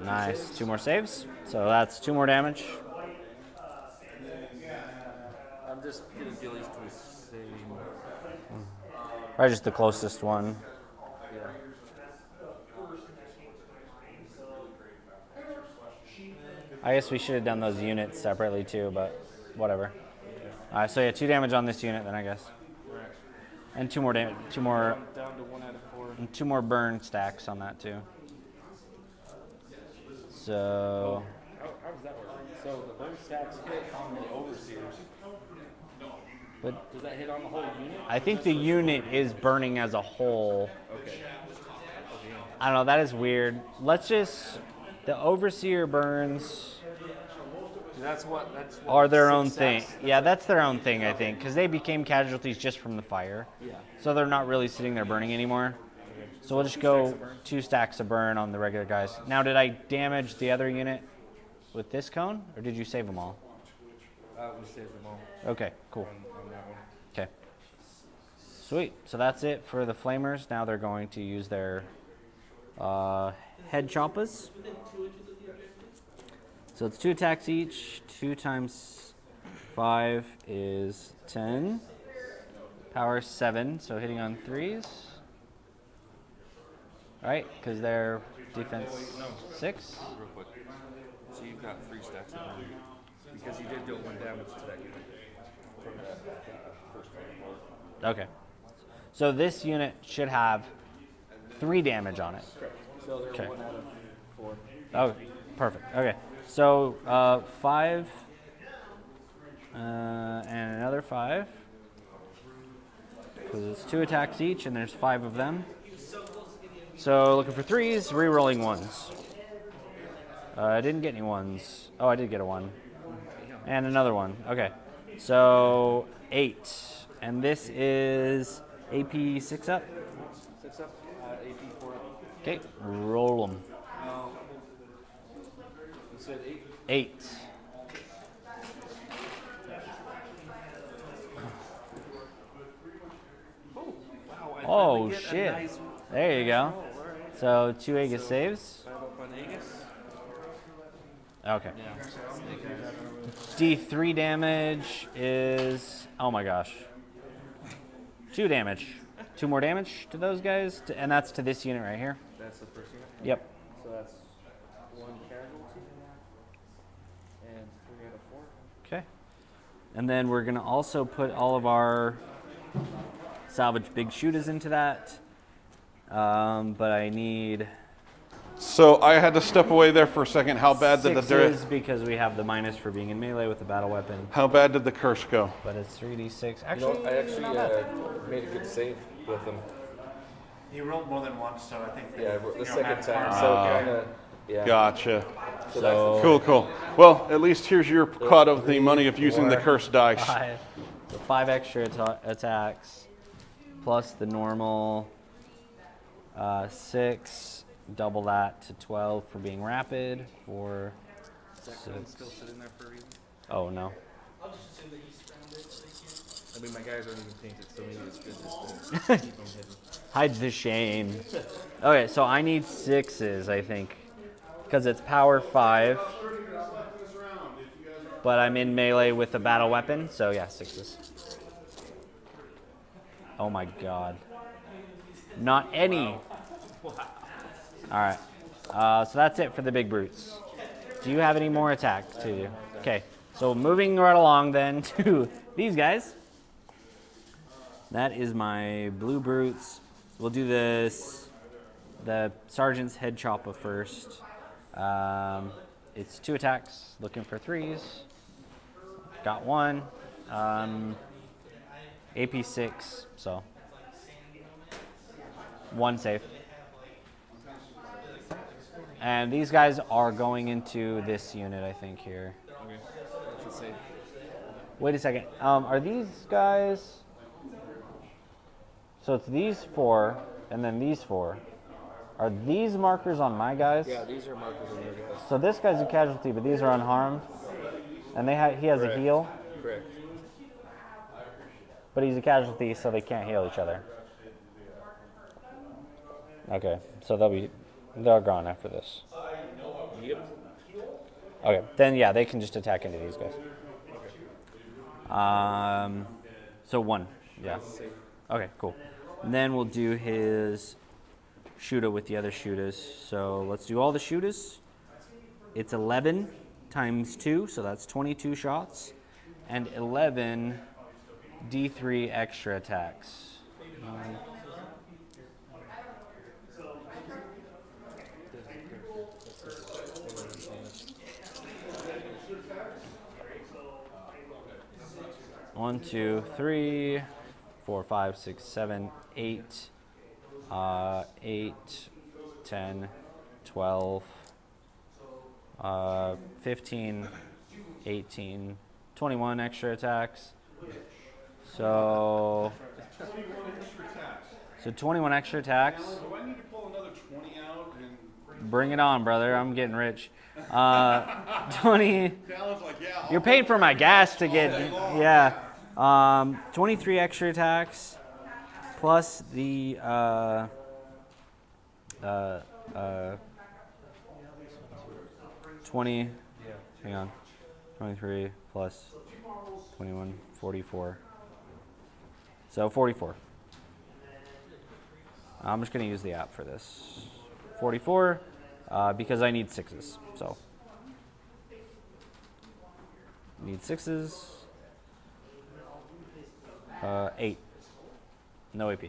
Nice. 2 more saves. So that's 2 more damage. I'm just gonna deal these to a save. Probably just the closest one. Yeah. I guess we should have done those units separately too, but whatever. Alright, so yeah, 2 damage on this unit then, I guess. And 2 more damage, 2 more, I'm down to 1 out of 4. and 2 more burn stacks on that too. So, How does that work? So the burn stacks hit on the overseers. but Does that hit on the whole unit? I think the unit is burning as a whole. Okay. I don't know, that is weird. Let's just, the overseer burns That's what are their own 6 thing. stacks? Yeah, that's their own thing, I think, because they became casualties just from the fire. Yeah. So they're not really sitting there burning anymore. So we'll just go 2 stacks of burn on the regular guys. Now, did I damage the other unit with this cone, or did you save them all? We saved them all Okay, cool. on that one. Okay. Sweet. So that's it for the flamers. Now they're going to use their head choppers. So it's 2 attacks each. 2 times 5 is 10. Power 7, so hitting on 3s. Right, because they're defense 6. Real quick. So you've got 3 stacks of burn. Because you did deal 1 damage to that unit. From that first one. Okay. So this unit should have 3 damage on it. Correct. So they're Okay. 1 out of 4. Oh, perfect. Okay. So 5 and another 5. Because it's 2 attacks each and there's 5 of them. So looking for 3s, re-rolling 1s. I didn't get any 1s. Oh, I did get a 1. And another 1. Okay. So 8. And this is AP 6 up. 6 up, AP 4 up. Okay. Roll them. You said 8? 8. Wow, I Oh, finally get a shit. nice There you go. roll, alright. So 2 Aegis saves. 5 up on Aegis. Okay. Yeah. D3 damage is, oh my gosh, 2 damage. 2 more damage to those guys, and that's to this unit right here. That's the first unit. Yep. So that's 1 casualty. And 3 out of 4. Okay. And then we're gonna also put all of our salvage big shooters into that. But I need So I had to step away there for a second. How bad did the 6s because we have the minus for being in melee with the battle weapon. How bad did the curse go? But it's 3d6. You Actually, know, I actually not bad. made a good save with him. He rolled more than once, so I think. Yeah, the you know, second that's time. part So of it. kind of, yeah. Gotcha. So that's Cool, cool. Well, at least here's your cut of the money of using the 4, curse dice. 5. So 5 extra attacks plus the normal 6. Double that to 12 for being rapid. 4. Is that code still sitting there for a reason? Oh no. I mean, my guys aren't even painted, so maybe it's good just to keep them hidden. Hide the shame. Okay, so I need 6s, I think, because it's power 5. But I'm in melee with the battle weapon, so yeah, 6s. Oh my god. Not any. Alright. So that's it for the big brutes. Do you have any more attack to do? Okay. So moving right along then to these guys. That is my blue brutes. We'll do the sergeant's head chopper first. It's 2 attacks, looking for 3s. Got 1. AP 6, so 1 save. And these guys are going into this unit, I think, here. Okay, that's a save. Wait a second. Are these guys... So it's these 4, and then these 4. Are these markers on my guys? Yeah, these are markers on your guys. So this guy's a casualty, but these are unharmed. And he has a heal, Correct. but he's a casualty, so they can't heal each other. Okay, so they're gone after this. Yep. Okay, then yeah, they can just attack into these guys. So 1, yeah. Okay, cool. And then we'll do his shooter with the other shooters. So let's do all the shooters. It's 11 times 2, so that's 22 shots, and 11 D3 extra attacks. One, 2, 3, 4, 5, 6, 7, 8, 8, 10, 12, 15, 18, 21 extra attacks. So 21 extra attacks. Do I need to pull another 20 out and Bring it on, brother. I'm getting rich. 20. Dallas like, yeah, You're paying for my gas to get. Yeah. 23 extra attacks, plus the 20. Hang on. 23 plus 21, 44. So 44. I'm just going to use the app for this. 44, because I need 6s. So need 6s. 8. No AP.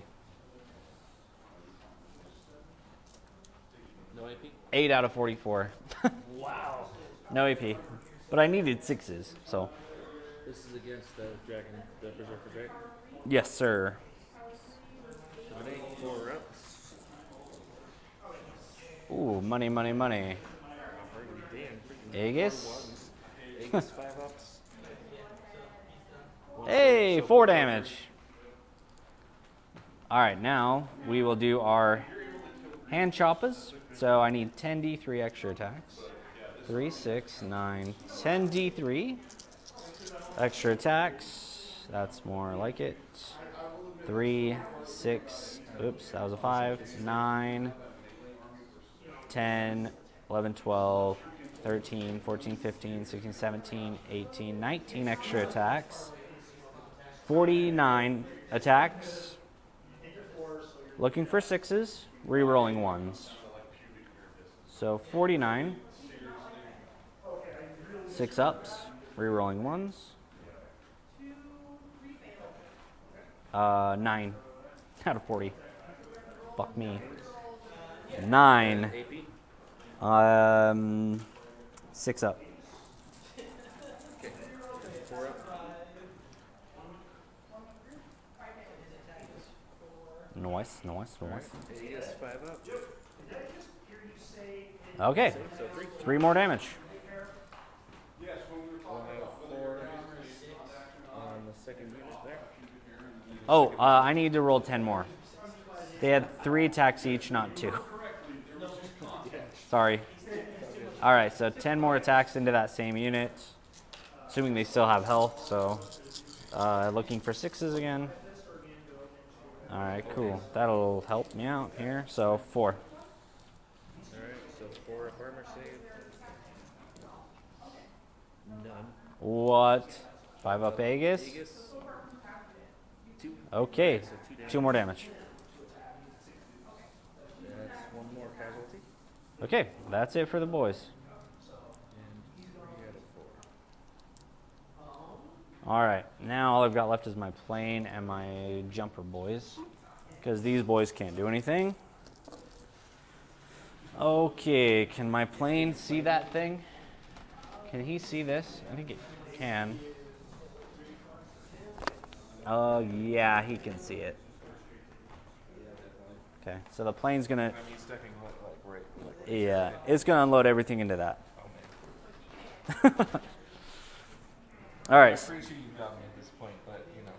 No AP? 8 out of 44. Wow. No AP. But I needed 6s, so. This is against the dragon, the berserker, right? Yes, sir. 4 ups. Ooh, money, money, money. Aegis. Aegis 5 ups. Hey, 4 damage. All right, now we will do our hand choppers. So I need 10 D3 extra attacks. 3, 6, 9, 10 D3 extra attacks. That's more like it. 3, 6, oops, that was a 5, 9, 10, 11, 12, 13, 14, 15, 16, 17, 18, 19 extra attacks. 49 attacks. Looking for 6s, re-rolling 1s. So 49. 6 ups, re-rolling 1s. 9 out of 40. Fuck me. 9. 6 up. 4 up. Nice. Aegis 5 up. Okay. So 3 more damage. We'll have 4 on the second unit there. Oh, I need to roll 10 more. They had 3 attacks each, not 2. Sorry. All right, so 10 more attacks into that same unit. Assuming they still have health, so looking for 6s again. All right, cool. That'll help me out here. So 4. Alright, so 4 up armor save. None. What? 5 up Aegis? Aegis. 2. Okay, So 2 damage. 2 more damage. That's 1 more casualty. Okay, that's it for the boys. And 3 out of 4. All right, now all I've got left is my plane and my jumper boys, because these boys can't do anything. Okay, can my plane see that thing? Can he see this? I think it can. Oh, yeah, he can see it. Okay, so the plane's gonna, I mean, stepping right. yeah, it's gonna unload everything into that. Oh man. All right. I'm pretty sure you got me at this point, but you know.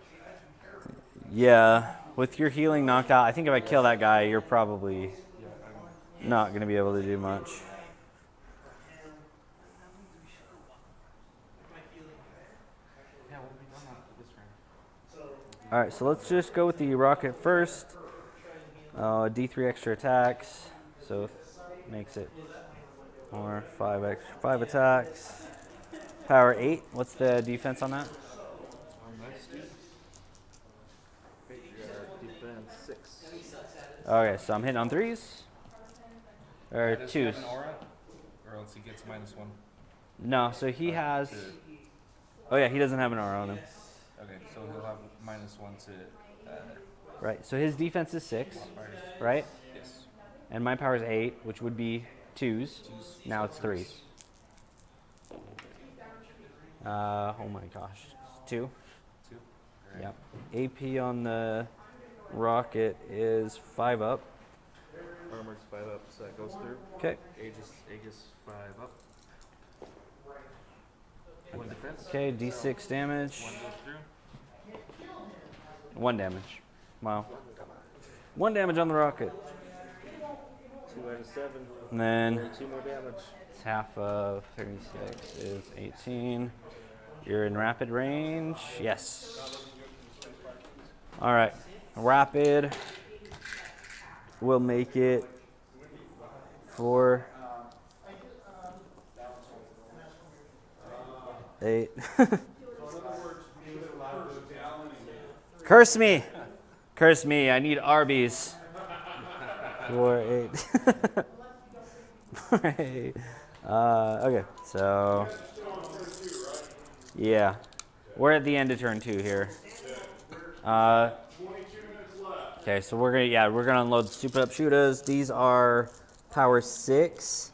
Yeah, with your healing knocked out, I think if I kill that guy, you're probably Yeah, not going to be able to do much. yeah, we'll be done after this round. All right, so let's just go with the rocket first. D3 extra attacks, so makes it more 5 attacks. Power 8. What's the defense on that? Nice, dude. Defense 6. Okay, so I'm hitting on 3s or Does 2s. he have an aura? Or else he gets -1. No, so he has. Oh yeah, he doesn't have an aura on him. Okay, so he'll have -1 to Right. So his defense is 6, modifiers. right? Yes. And my power is 8, which would be 2s. Now it's 3s. Oh my gosh. 2. 2. Alright. Yep. AP on the rocket is 5 up. Armor's 5 up, so that goes through. Okay. Aegis 5 up. 1 defense. Okay, D6 damage. 1 goes through. 1 damage. Wow. 1 damage on the rocket. 2 out of 7. And then Only 2 more damage. it's half of 36 is 18. You're in rapid range. Yes. All right. Rapid. We'll make it 4, 8. Curse me. Curse me. I need Arby's. 4, 8. Right. Okay, so yeah, we're at the end of turn 2 here. Okay, so we're gonna unload the Super Up Shooters. These are power 6,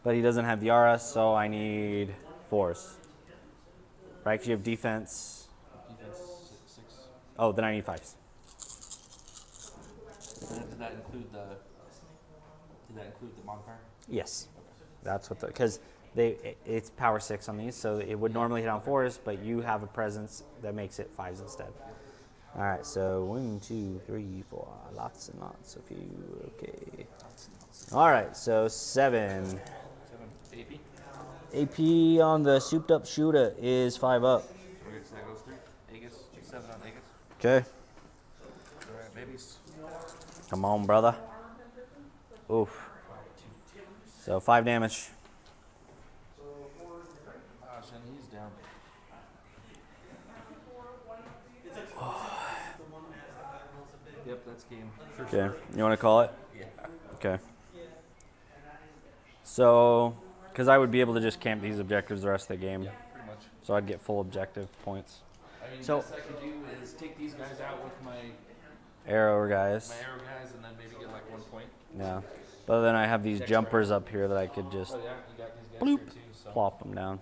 but he doesn't have the aura, so I need 4s. Right? Because you have defense. Defense 6. Oh, then I need 5s. Did that include the modifier? Yes, that's what because it's power 6 on these, so it would normally hit on 4s, but you have a presence that makes it 5s instead. All right, so 1, 2, 3, 4, lots and lots of you. Okay. All right, so 7. 7 AP. AP on the souped up shooter is 5 up. Okay, so that goes through. Aegis 7 on Aegis. Okay. Alright, babies. Come on, brother. Oof. So 5 damage. Gosh, and he's down. Yep, that's game. For Okay. sure. You want to call it? Yeah. Okay. So, because I would be able to just camp these objectives the rest of the game. Yeah, pretty much. So I'd get full objective points. I mean, So- best I could do is take these guys out with my Arrow guys. arrow guys, and then maybe get like 1 point. Yeah. But then I have these jumpers up here that I could just Oh yeah, you got these guys bloop, here too. So. plop them down.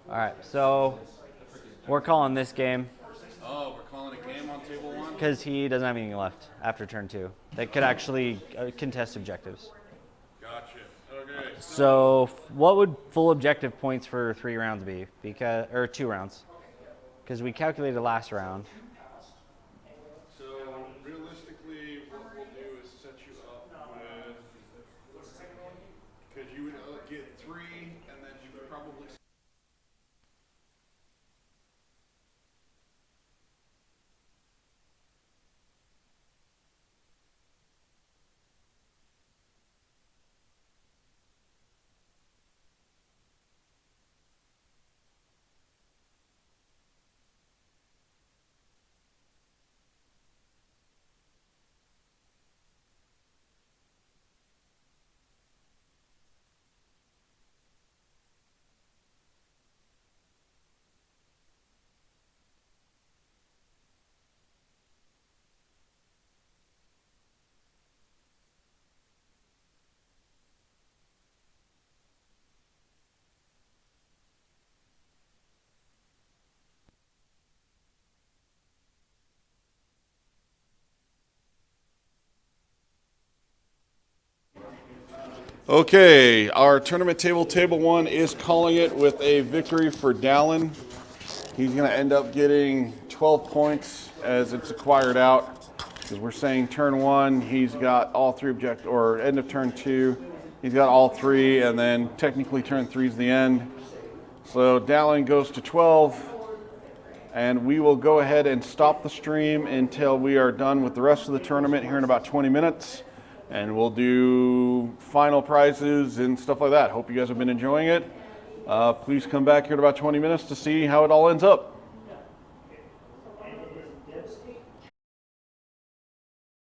All right, so we're calling this game Oh, we're calling a game on table 1? because he doesn't have anything left after turn 2 that could actually contest objectives. Gotcha. Okay. So what would full objective points for 3 rounds be? Or 2 rounds? Because we calculated last round. So realistically, what we'll do is set you up with, because you would get 3, and then you would probably. Okay, our tournament table 1 is calling it with a victory for Dallin. He's going to end up getting 12 points as it's acquired out. Because we're saying turn 1, he's got all 3 or end of turn 2, he's got all 3, and then technically turn 3 is the end. So Dallin goes to 12. And we will go ahead and stop the stream until we are done with the rest of the tournament here in about 20 minutes. And we'll do final prizes and stuff like that. Hope you guys have been enjoying it. Please come back here in about 20 minutes to see how it all ends up.